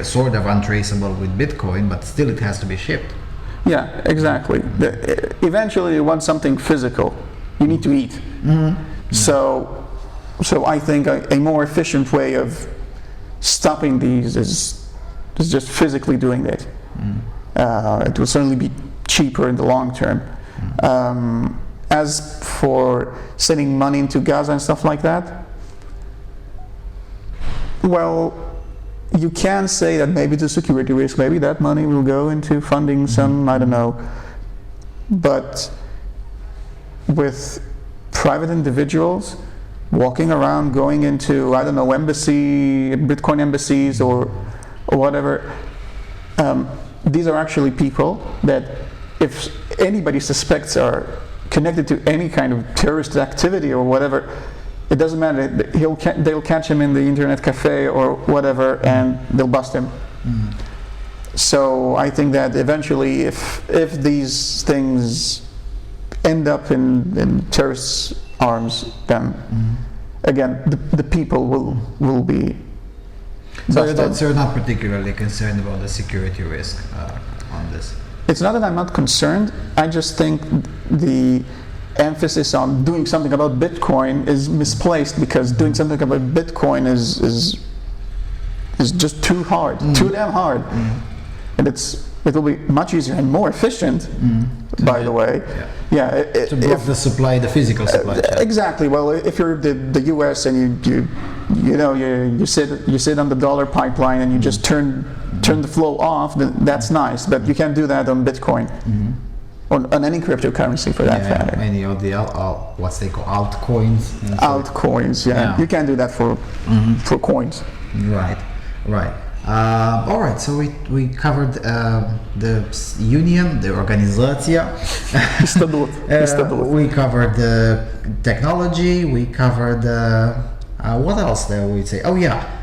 sort of untraceable with Bitcoin, but still it has to be shipped. Yeah, exactly. Eventually, you want something physical. You need to eat. So I think a more efficient way of stopping these is just physically doing it. It will certainly be cheaper in the long term. As for sending money into Gaza and stuff like that, well, you can say that maybe it's a security risk, maybe that money will go into funding some, I don't know, but with private individuals walking around, going into, Bitcoin embassies or whatever, these are actually people that if anybody suspects are connected to any kind of terrorist activity or whatever, it doesn't matter, they'll catch him in the internet cafe or whatever, and they'll bust him. So I think that eventually if these things end up in terrorist arms, then again the people will be. So you're not particularly concerned about the security risk on this? It's not that I'm not concerned. I just think the emphasis on doing something about Bitcoin is misplaced, because doing something about Bitcoin is just too hard, too damn hard, and it's it will be much easier and more efficient, by the way. Yeah, to block the supply, the physical supply chain. Exactly. Well, if you're the U.S. and you sit on the dollar pipeline and you just turn the flow off, then that's nice. But you can't do that on Bitcoin. On any cryptocurrency for that matter. Any of the what's they call altcoins. Altcoins, you can't do that for coins. Right. All right. So we covered the union, the organization. Histadrut. We covered the technology. We covered what else there we say? Oh yeah.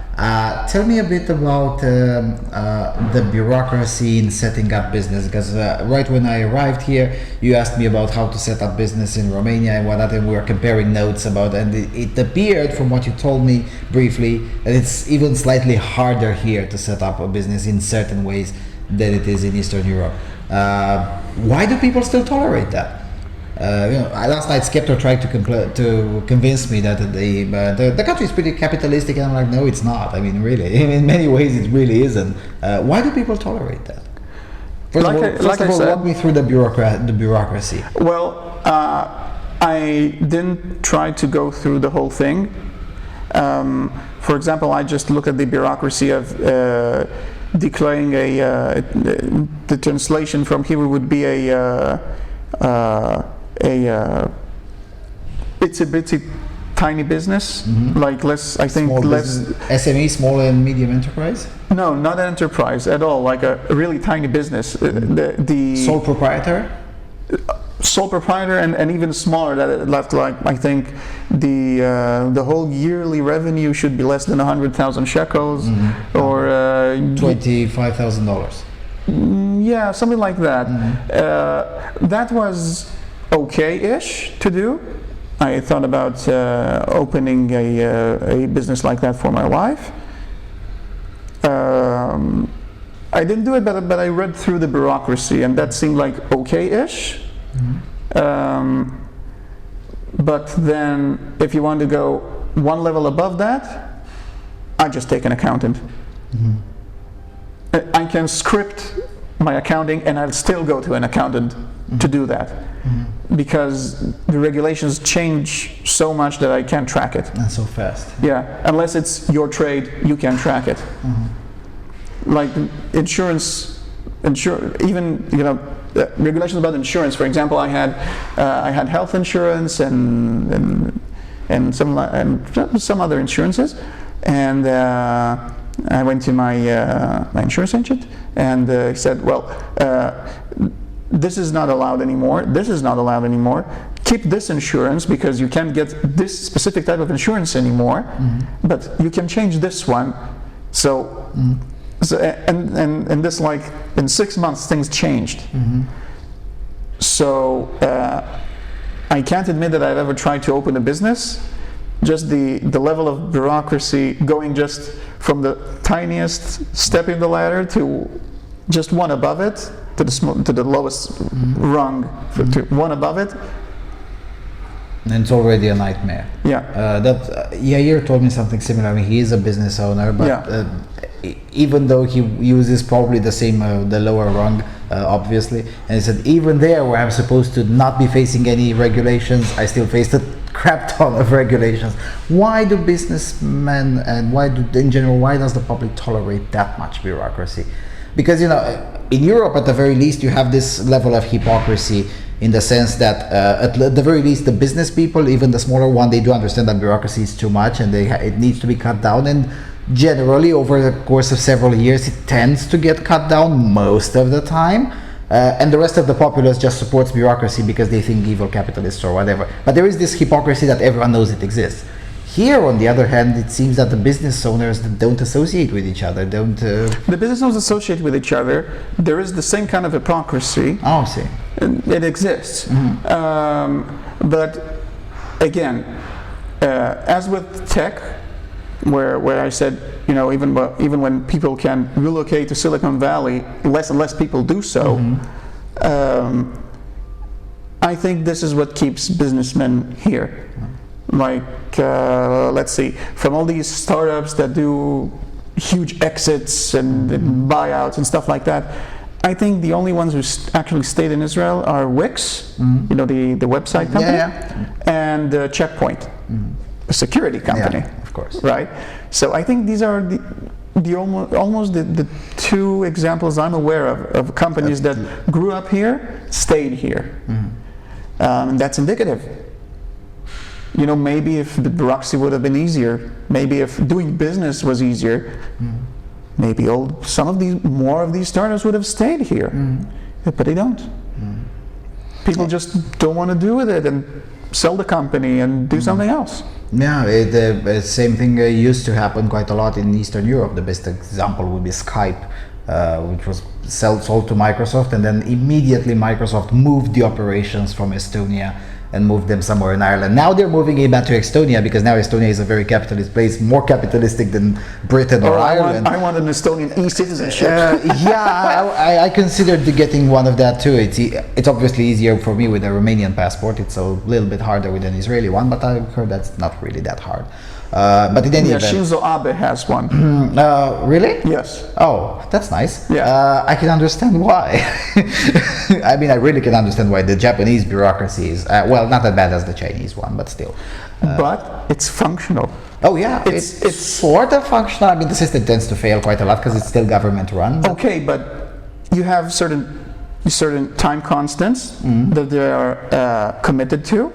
Tell me a bit about the bureaucracy in setting up business, because right when I arrived here, you asked me about how to set up business in Romania and whatnot, and we were comparing notes about, and it appeared from what you told me briefly that it's even slightly harder here to set up a business in certain ways than it is in Eastern Europe. Why do people still tolerate that? Last night Skeptor tried to convince me that the country is pretty capitalistic, and I'm like, no, it's not. I mean, really, in many ways, it really isn't. Why do people tolerate that? First of all, walk me through the bureaucracy. Well, I didn't try to go through the whole thing. For example, I just look at the bureaucracy of declaring the translation from Hebrew would be a itsy bitsy tiny business, like SME, small and medium enterprise. No, not an enterprise at all. Like a really tiny business. The sole proprietor. Sole proprietor and even smaller. That left, like, I think the whole yearly revenue should be less than 100,000 shekels, or $25,000. Yeah, something like that. That was okay-ish to do. I thought about opening a business like that for my wife. I didn't do it, but I read through the bureaucracy, and that seemed like okay-ish. But then, if you want to go one level above that, I just take an accountant. I can script my accounting, and I'll still go to an accountant to do that, because the regulations change so much that I can't track it. And so fast. Yeah, unless it's your trade, you can track it. Like insurance, even regulations about insurance. For example, I had health insurance and some other insurances, and I went to my insurance agent, and he said, well, this is not allowed anymore, this is not allowed anymore, keep this insurance because you can't get this specific type of insurance anymore, but you can change this one. So, and this, like, in 6 months things changed. So I can't admit that I've ever tried to open a business. Just the level of bureaucracy, going just from the tiniest step in the ladder to just one above it, to the lowest rung, to one above it. And it's already a nightmare. Yeah. Yair told me something similar. I mean, he is a business owner, but even though he uses probably the same, the lower rung, obviously, and he said, even there where I'm supposed to not be facing any regulations, I still face a crap ton of regulations. Why do businessmen, and in general, why does the public tolerate that much bureaucracy? Because, in Europe, at the very least, you have this level of hypocrisy, in the sense that at the very least the business people, even the smaller one, they do understand that bureaucracy is too much and it needs to be cut down, and generally over the course of several years it tends to get cut down most of the time, and the rest of the populace just supports bureaucracy because they think evil capitalists or whatever. But there is this hypocrisy that everyone knows it exists. Here, on the other hand, it seems that the business owners don't associate with each other, The business owners associate with each other. There is the same kind of hypocrisy. Oh, I see. It exists. But again, as with tech, where I said, even when people can relocate to Silicon Valley, less and less people do so. I think this is what keeps businessmen here. Like, let's see, from all these startups that do huge exits and buyouts and stuff like that, I think the only ones who actually stayed in Israel are Wix, you know, the website company, and Checkpoint, a security company. Yeah, of course. Right? So I think these are the almost the two examples I'm aware of companies that grew up here, stayed here. And that's indicative. You know, maybe if the bureaucracy would have been easier, maybe if doing business was easier, maybe more of these startups would have stayed here. But they don't. People just don't want to do with it and sell the company and do something else. Yeah, the same thing used to happen quite a lot in Eastern Europe. The best example would be Skype, which was sold to Microsoft, and then immediately Microsoft moved the operations from Estonia and moved them somewhere in Ireland. Now they're moving it back to Estonia because now Estonia is a very capitalist place, more capitalistic than Britain or Ireland. I want an Estonian e-citizenship. I considered getting one of that too. It's obviously easier for me with a Romanian passport. It's a little bit harder with an Israeli one, but I've heard that's not really that hard. But in any event, Shinzo Abe has one. Really? Yes. Oh, that's nice. Yeah. I can understand why. I mean, I really can understand why the Japanese bureaucracy is, well, not as bad as the Chinese one, but still. But it's functional. Oh yeah, it's sort of functional. I mean, the system tends to fail quite a lot because it's still government run. Okay, but you have certain time constants that they are committed to.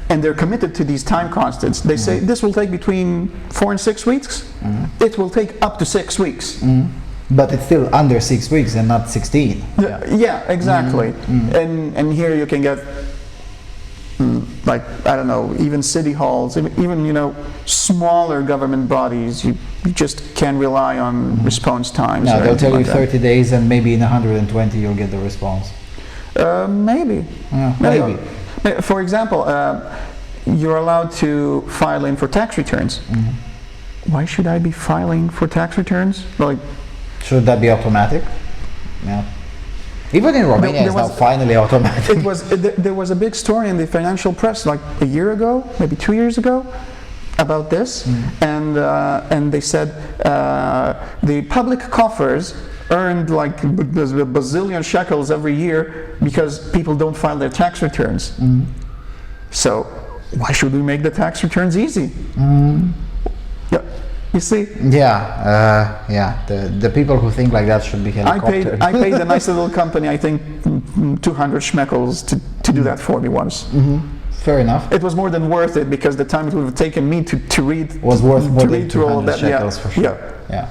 And they're committed to these time constants. They say this will take between 4 and 6 weeks. It will take up to 6 weeks. But it's still under 6 weeks and not 16. Yeah, exactly. And here you can get like, I don't know, even city halls, even you know, smaller government bodies. You just can't rely on response times. No, they'll tell you like 30 days, and maybe in 120 you'll get the response. Maybe. Maybe. For example, you're allowed to file in for tax returns. Why should I be filing for tax returns? Like, should that be automatic? Yeah. Even in Romania, it's now finally automatic. There was a big story in the financial press like a year ago, maybe 2 years ago, about this, and they said the public coffers earned like a bazillion shekels every year because people don't file their tax returns. So why should we make the tax returns easy? Yeah, you see? Yeah. The people who think like that should be helicoptered. I paid a nice little company, I think 200 shekels to do that for me once. Fair enough. It was more than worth it because the time it would have taken me to read was worth more than through all of 200 that. shekels for sure. Yeah.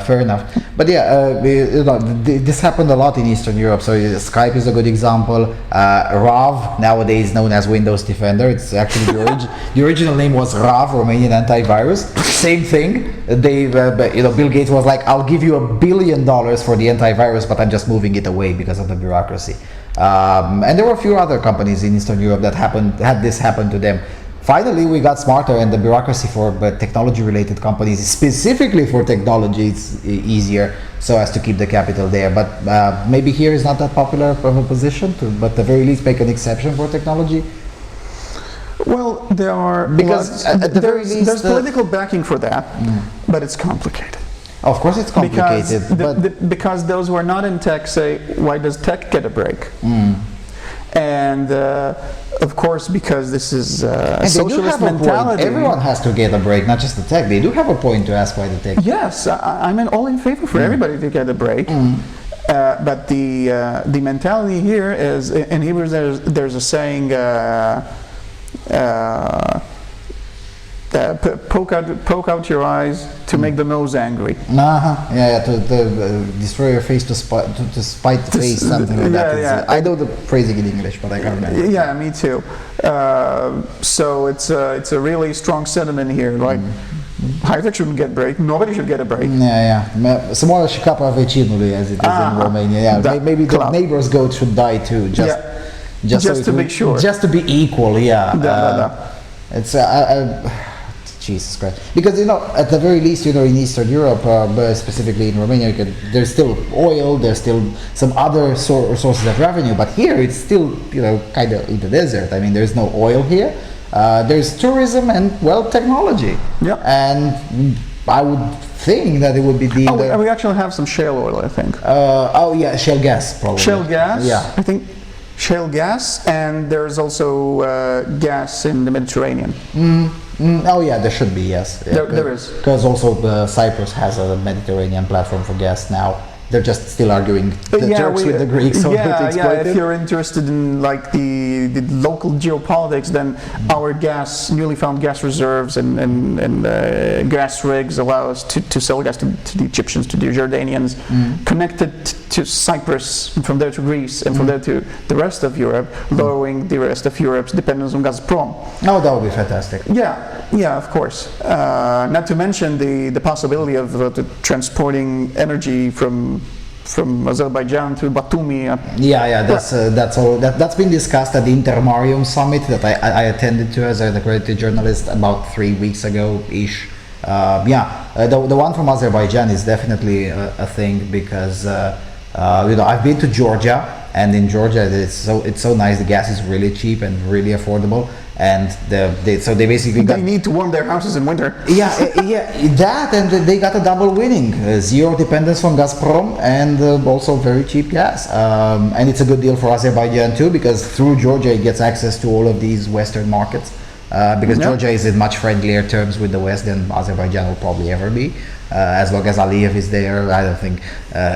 Fair enough. But yeah, you know, this happened a lot in Eastern Europe. So Skype is a good example. RAV, nowadays known as Windows Defender. It's actually the original name was RAV, Romanian Antivirus. Same thing. Bill Gates was like, "I'll give you $1 billion for the antivirus, but I'm just moving it away because of the bureaucracy." And there were a few other companies in Eastern Europe that had this happen to them. Finally, we got smarter, and the bureaucracy for technology-related companies, specifically for technology, it's easier so as to keep the capital there. But maybe here is not that popular of a position to, but at the very least, make an exception for technology. Well, there are because at the very least, there's political backing for that, but it's complicated. Of course, it's complicated. Because those who are not in tech say, "Why does tech get a break?" And of course, because this is a socialist mentality. Everyone has to get a break, not just the tech. They do have a point to ask why the tech. Yes, I'm all in favor for everybody to get a break. But the mentality here is, in Hebrew, there's a saying, poke out your eyes to make the nose angry. To destroy your face to spite the face, something like that. I know the phrasing in English, but I can't remember. Yeah, me too. So it's a really strong sentiment here. Like, high-tech shouldn't get a break. Nobody should get a break. Să moară și capa vecinului, as it is in Romania. Maybe the neighbor's goat should die too, just to make sure. Just to be equal. It's Jesus Christ. Because, you know, at the very least, you know, in Eastern Europe, but specifically in Romania, there's still oil, there's still some other sources of revenue, but here it's still, you know, kind of in the desert. I mean, there's no oil here. There's tourism and, well, technology. And I would think that it would be deemed. We actually have some shale oil, I think. Yeah, shale gas probably. Shale gas. Yeah. I think shale gas, and there's also gas in the Mediterranean. Oh yeah, there should be, yes. Yeah, there is. Because also Cyprus has a Mediterranean platform for gas now. They're just still arguing the Turks with the Greeks. If you're interested in like the local geopolitics, then our newly found gas reserves and gas rigs allow us to sell gas to the Egyptians, to the Jordanians, connected to Cyprus, and from there to Greece, and from there to the rest of Europe, lowering the rest of Europe's dependence on Gazprom. Oh, that would be fantastic. Yeah, of course. Not to mention the possibility of transporting energy from Azerbaijan to Batumi. That's been discussed at the Intermarium summit that I attended to as an accredited journalist about 3 weeks ago-ish. The one from Azerbaijan is definitely a thing because I've been to Georgia, and in Georgia it's so nice. The gas is really cheap and really affordable, and they basically they need to warm their houses in winter. That, and they got a double winning: zero dependence from Gazprom and also very cheap gas. And it's a good deal for Azerbaijan too, because through Georgia it gets access to all of these Western markets. Because Georgia is in much friendlier terms with the West than Azerbaijan will probably ever be. As long as Aliyev is there, I don't think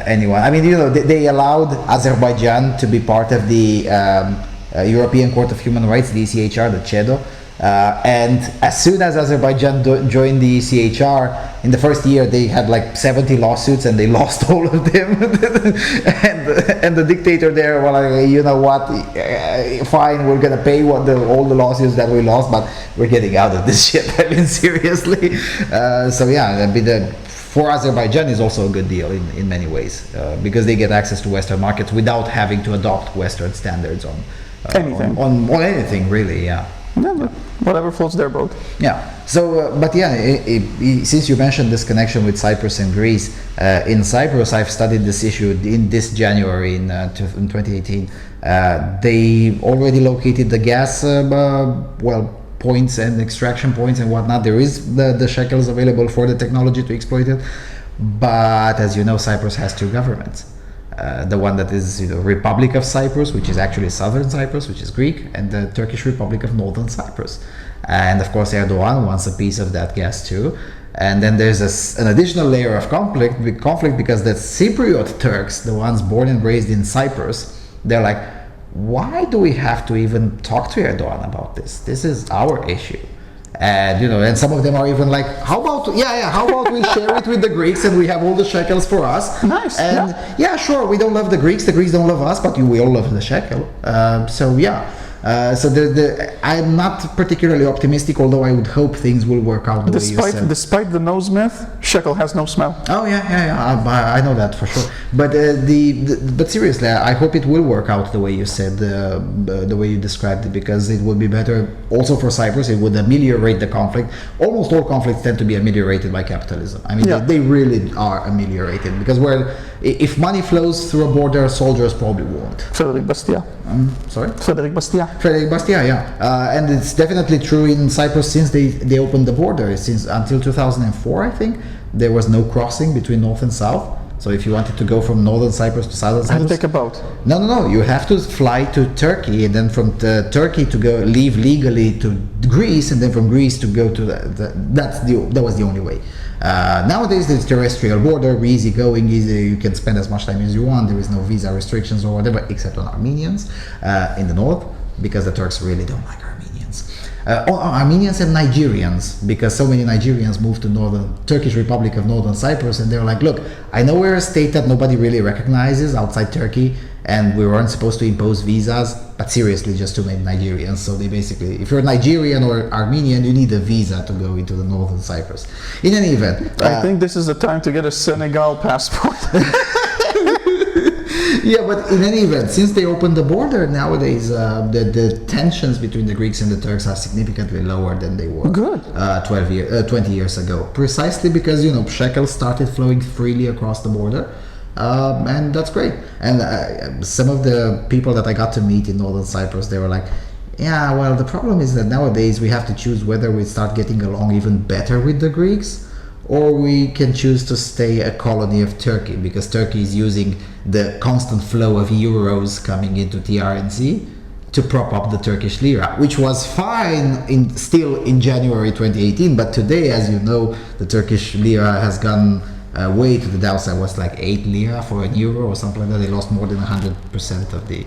anyone. I mean, they allowed Azerbaijan to be part of the European Court of Human Rights, the ECHR, the CEDO. And as soon as Azerbaijan joined the ECHR, in the first year they had like 70 lawsuits and they lost all of them. and the dictator there, you know what, fine, we're gonna pay all the lawsuits that we lost, but we're getting out of this shit. I mean, seriously. For Azerbaijan is also a good deal in many ways, because they get access to Western markets without having to adopt Western standards on anything. On anything, really, yeah. Whatever floats their boat. Yeah. So, since you mentioned this connection with Cyprus and Greece, in Cyprus, I've studied this issue in this January in 2018. They already located the gas, points and extraction points and whatnot. There is the shekels available for the technology to exploit it. But as you know, Cyprus has two governments. The one that is Republic of Cyprus, which is actually Southern Cyprus, which is Greek, and the Turkish Republic of Northern Cyprus. And of course Erdogan wants a piece of that gas too. And then there's an additional layer of conflict because the Cypriot Turks, the ones born and raised in Cyprus, they're like, why do we have to even talk to Erdogan about this? This is our issue. And and some of them are even like, how about we share it with the Greeks and we have all the shekels for us? Nice. And sure, we don't love the Greeks don't love us, but we all love the shekel. I'm not particularly optimistic, although I would hope things will work out the way you said. Despite the nose myth, shekel has no smell. Oh I know that for sure. But but seriously, I hope it will work out the way you said, the way you described it, because it would be better also for Cyprus. It would ameliorate the conflict. Almost all conflicts tend to be ameliorated by capitalism. I mean, they really are ameliorated, because if money flows through a border, soldiers probably won't. Frédéric Bastiat. Sorry? Frédéric Bastiat. Frédéric Bastiat, yeah. And it's definitely true in Cyprus since they opened the border. Since until 2004, I think, there was no crossing between north and south. So if you wanted to go from northern Cyprus to southern Cyprus, take a boat. No. You have to fly to Turkey, and then from Turkey to leave legally to Greece, and then from Greece to go to that was the only way. Nowadays, there's terrestrial border, easy going, you can spend as much time as you want. There is no visa restrictions or whatever, except on Armenians in the north, because the Turks really don't like Armenians. Armenians and Nigerians, because so many Nigerians moved to Turkish Republic of Northern Cyprus, and they're like, look, I know we're a state that nobody really recognizes outside Turkey, and we weren't supposed to impose visas, but seriously, just too many Nigerians. So they basically, if you're Nigerian or Armenian, you need a visa to go into the Northern Cyprus. In any event, I think this is the time to get a Senegal passport. Yeah, but in any event, since they opened the border, nowadays the tensions between the Greeks and the Turks are significantly lower than they were 20 years ago. Precisely because shekels started flowing freely across the border, and that's great. And some of the people that I got to meet in Northern Cyprus, they were like, yeah, well, the problem is that nowadays we have to choose whether we start getting along even better with the Greeks, or we can choose to stay a colony of Turkey, because Turkey is using the constant flow of euros coming into TRNC to prop up the Turkish lira, which was fine still in January 2018, but today, as you know, the Turkish lira has gone way to the downside. It was like 8 lira for an euro or something like that. They lost more than 100% of the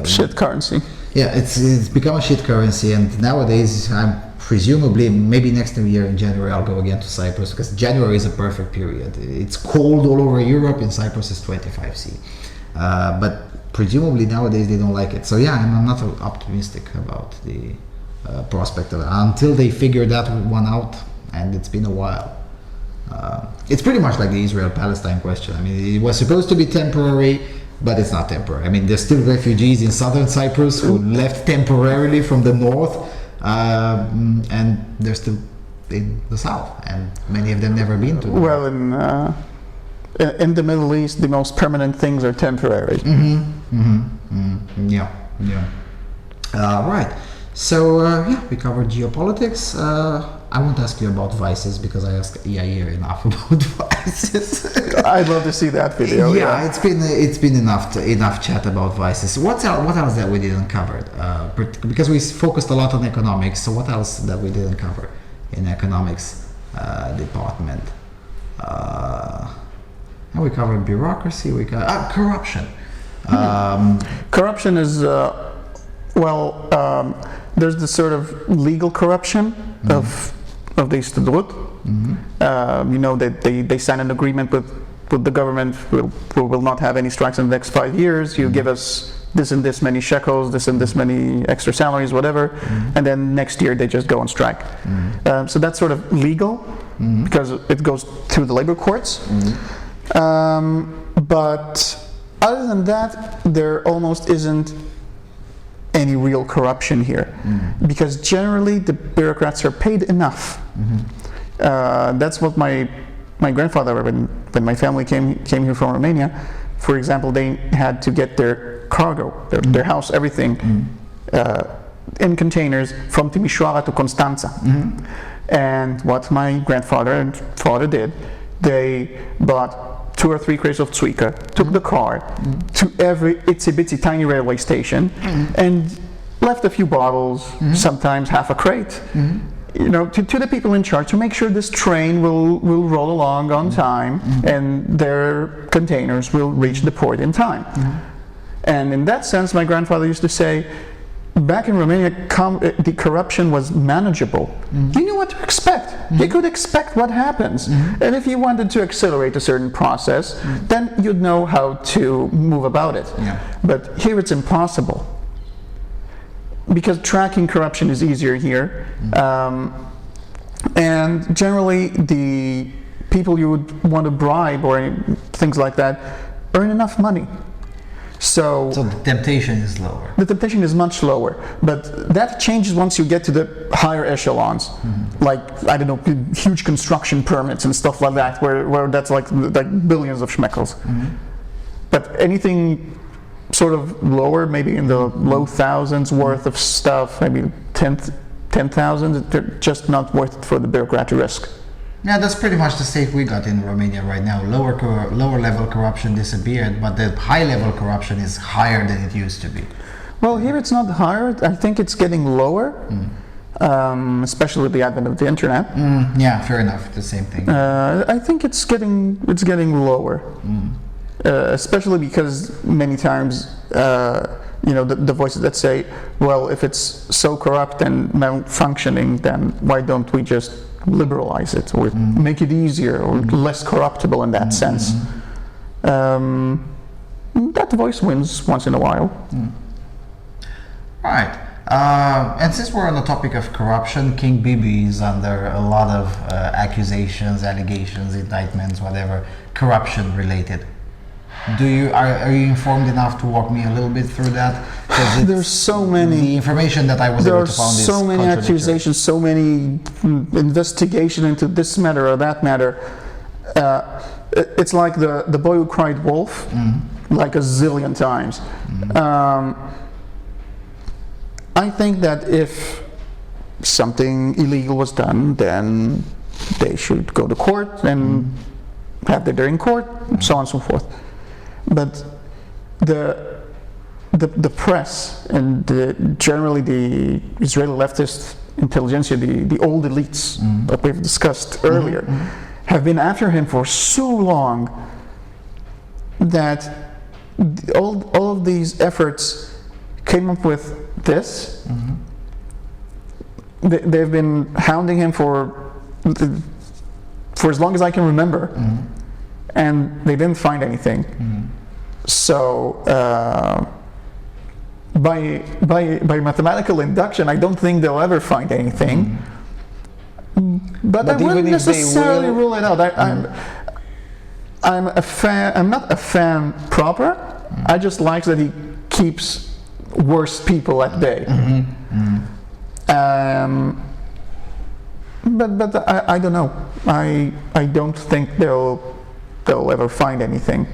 shit currency. Yeah, it's become a shit currency, and nowadays I'm presumably, maybe next year in January I'll go again to Cyprus, because January is a perfect period. It's cold all over Europe. In Cyprus it's 25°C, but presumably nowadays they don't like it. So yeah, I'm not optimistic about the prospect of it until they figure that one out, and it's been a while. It's pretty much like the Israel-Palestine question. I mean, it was supposed to be temporary, but it's not temporary. I mean, there's still refugees in southern Cyprus who left temporarily from the north, and they're still in the south, and many of them never been to the Well, in the Middle East, the most permanent things are temporary. Yeah. Right. So yeah, we covered geopolitics. I won't ask you about vices, because I asked Yair enough about vices. I'd love to see that video. Yeah, it's been enough chat about vices. What else that we didn't cover? Because we focused a lot on economics. So what else that we didn't cover in economics department? We covered bureaucracy. We covered corruption. Corruption is there's the sort of legal corruption of the Histadrut. You know, that they sign an agreement with the government. We will not have any strikes in the next 5 years. You give us this and this many shekels, this and this many extra salaries, whatever, and then next year they just go on strike. So that's sort of legal, because it goes through the labor courts. But other than that, there almost isn't any real corruption here, because generally the bureaucrats are paid enough. That's what my grandfather, when my family came here from Romania, for example, they had to get their cargo, their house, everything, in containers from Timișoara to Constanța. And what my grandfather and father did, they bought 2 or 3 crates of Tsuika, took the car to every itsy-bitsy tiny railway station, and left a few bottles, sometimes half a crate, you know, to the people in charge, to make sure this train will roll along on time, and their containers will reach the port in time. And in that sense, my grandfather used to say, back in Romania, the corruption was manageable. You knew what to expect. You could expect what happens. And if you wanted to accelerate a certain process, then you'd know how to move about it. But here it's impossible, because tracking corruption is easier here. And generally, the people you would want to bribe or things like that earn enough money. So the temptation is lower. The temptation is much lower, but that changes once you get to the higher echelons, like, I don't know, huge construction permits and stuff like that, where that's like billions of shekels. But anything sort of lower, maybe in the low thousands worth of stuff, maybe 10,000, they're just not worth it for the bureaucrat to risk. Yeah, that's pretty much the state we got in Romania right now. Lower level corruption disappeared, but the high level corruption is higher than it used to be. Well, here it's not higher. I think it's getting lower, especially with the advent of the internet. Yeah, fair enough. The same thing. I think it's getting lower, especially because many times, you know, the voices that say, well, if it's so corrupt and malfunctioning, then why don't we just liberalize it, or make it easier, or less corruptible in that sense. That voice wins once in a while. Right. And since we're on the topic of corruption, King Bibi is under a lot of accusations, allegations, indictments, whatever, corruption related. Are you informed enough to walk me a little bit through that? There's so many. The information that I was able to find is so many accusations, so many investigation into this matter or that matter. It's like the boy who cried wolf, like a zillion times. I think that if something illegal was done, then they should go to court and have their day in court, so on and so forth. But the press and generally the Israeli leftist intelligentsia, the old elites that we've discussed earlier, have been after him for so long that all of these efforts came up with this. They've been hounding him for as long as I can remember, and they didn't find anything. So by mathematical induction, I don't think they'll ever find anything. But I wouldn't necessarily rule it out. I'm a fan. I'm not a fan proper. I just like that he keeps worse people at bay. But I don't know. I don't think they'll ever find anything.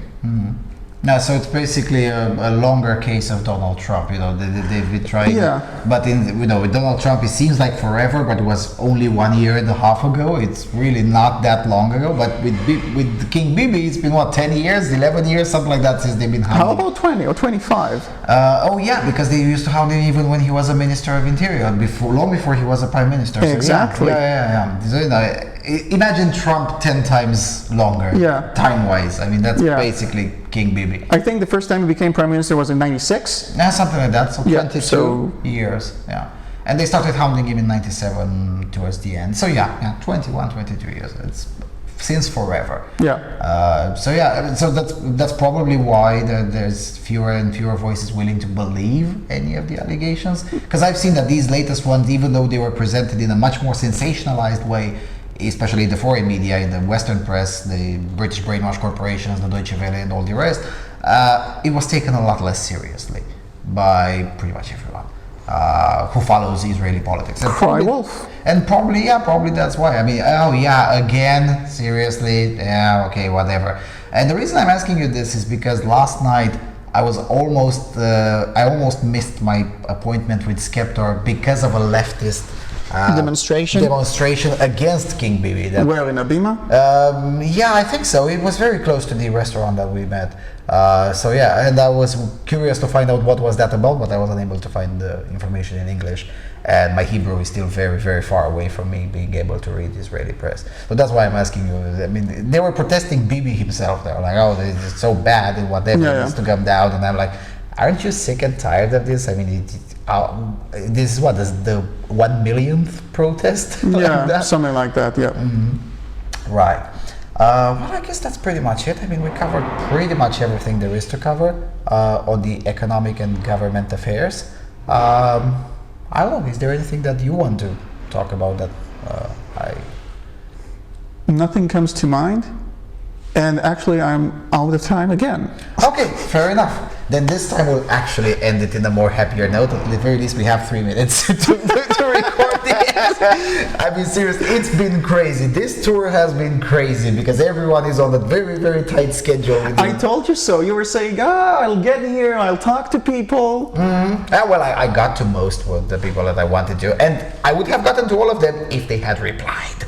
No, so it's basically a longer case of Donald Trump. They've been trying. Yeah. But with Donald Trump, it seems like forever, but it was only 1.5 years ago. It's really not that long ago. But with King Bibi, it's been 10 years, 11 years, something like that since they've been hounding. How about 20 or 25? Oh yeah, because they used to hound him even when he was a Minister of Interior, long before he was a Prime Minister. So Exactly. Yeah. So, imagine Trump 10 times longer. Yeah. Time-wise, I mean that's basically King Bibi. I think the first time he became Prime Minister was in '96. Yeah, something like that. So 22 so years. Yeah. And they started hounding him in '97 towards the end. So 21, 22 years. It's since forever. Yeah. So that's probably why there's fewer and fewer voices willing to believe any of the allegations. Because I've seen that these latest ones, even though they were presented in a much more sensationalized way, especially the foreign media, in the Western press, the British brainwash corporations, the Deutsche Welle and all the rest, it was taken a lot less seriously by pretty much everyone who follows Israeli politics. And Cry wolf. And probably that's why. I mean, again, seriously, okay, whatever. And the reason I'm asking you this is because last night I almost missed my appointment with Skeptor because of a leftist demonstration against King Bibi. Where, in Abima? Yeah, I think so. It was very close to the restaurant that we met. And I was curious to find out what was that about, but I was unable to find the information in English. And my Hebrew is still very, very far away from me being able to read Israeli press. So that's why I'm asking you. I mean, they were protesting Bibi himself. They were like, it's so bad and whatever, it needs to come down. And I'm like, aren't you sick and tired of this? I mean, this is the 1 millionth protest? Something like that, yeah. Right. Well, I guess that's pretty much it. I mean, we covered pretty much everything there is to cover on the economic and government affairs. I don't know, is there anything that you want to talk about that Nothing comes to mind. And actually, I'm out of time again. Okay, fair enough. Then this time we'll actually end it in a more happier note. At the very least, we have 3 minutes to record this. I mean, seriously, it's been crazy. This tour has been crazy because everyone is on a very, very tight schedule. I told you so. You were saying, I'll get here, I'll talk to people. Well, I got to most of the people that I wanted to. And I would have gotten to all of them if they had replied.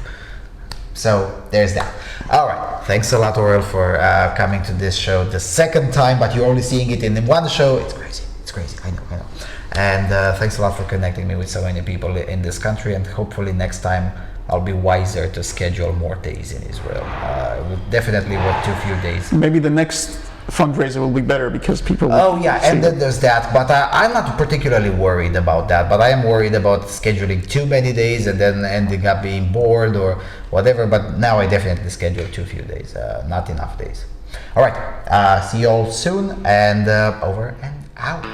So there's that. All right. Thanks a lot, Orel, for coming to this show the second time, but you're only seeing it in one show. It's crazy. It's crazy. I know. And thanks a lot for connecting me with so many people in this country. And hopefully next time I'll be wiser to schedule more days in Israel. It would definitely work too few days. Maybe the next fundraiser will be better because people will and then there's that, but I'm not particularly worried about that, but I am worried about scheduling too many days and then ending up being bored or whatever. But now I definitely schedule too few days, not enough days. All right, see you all soon, and over and out.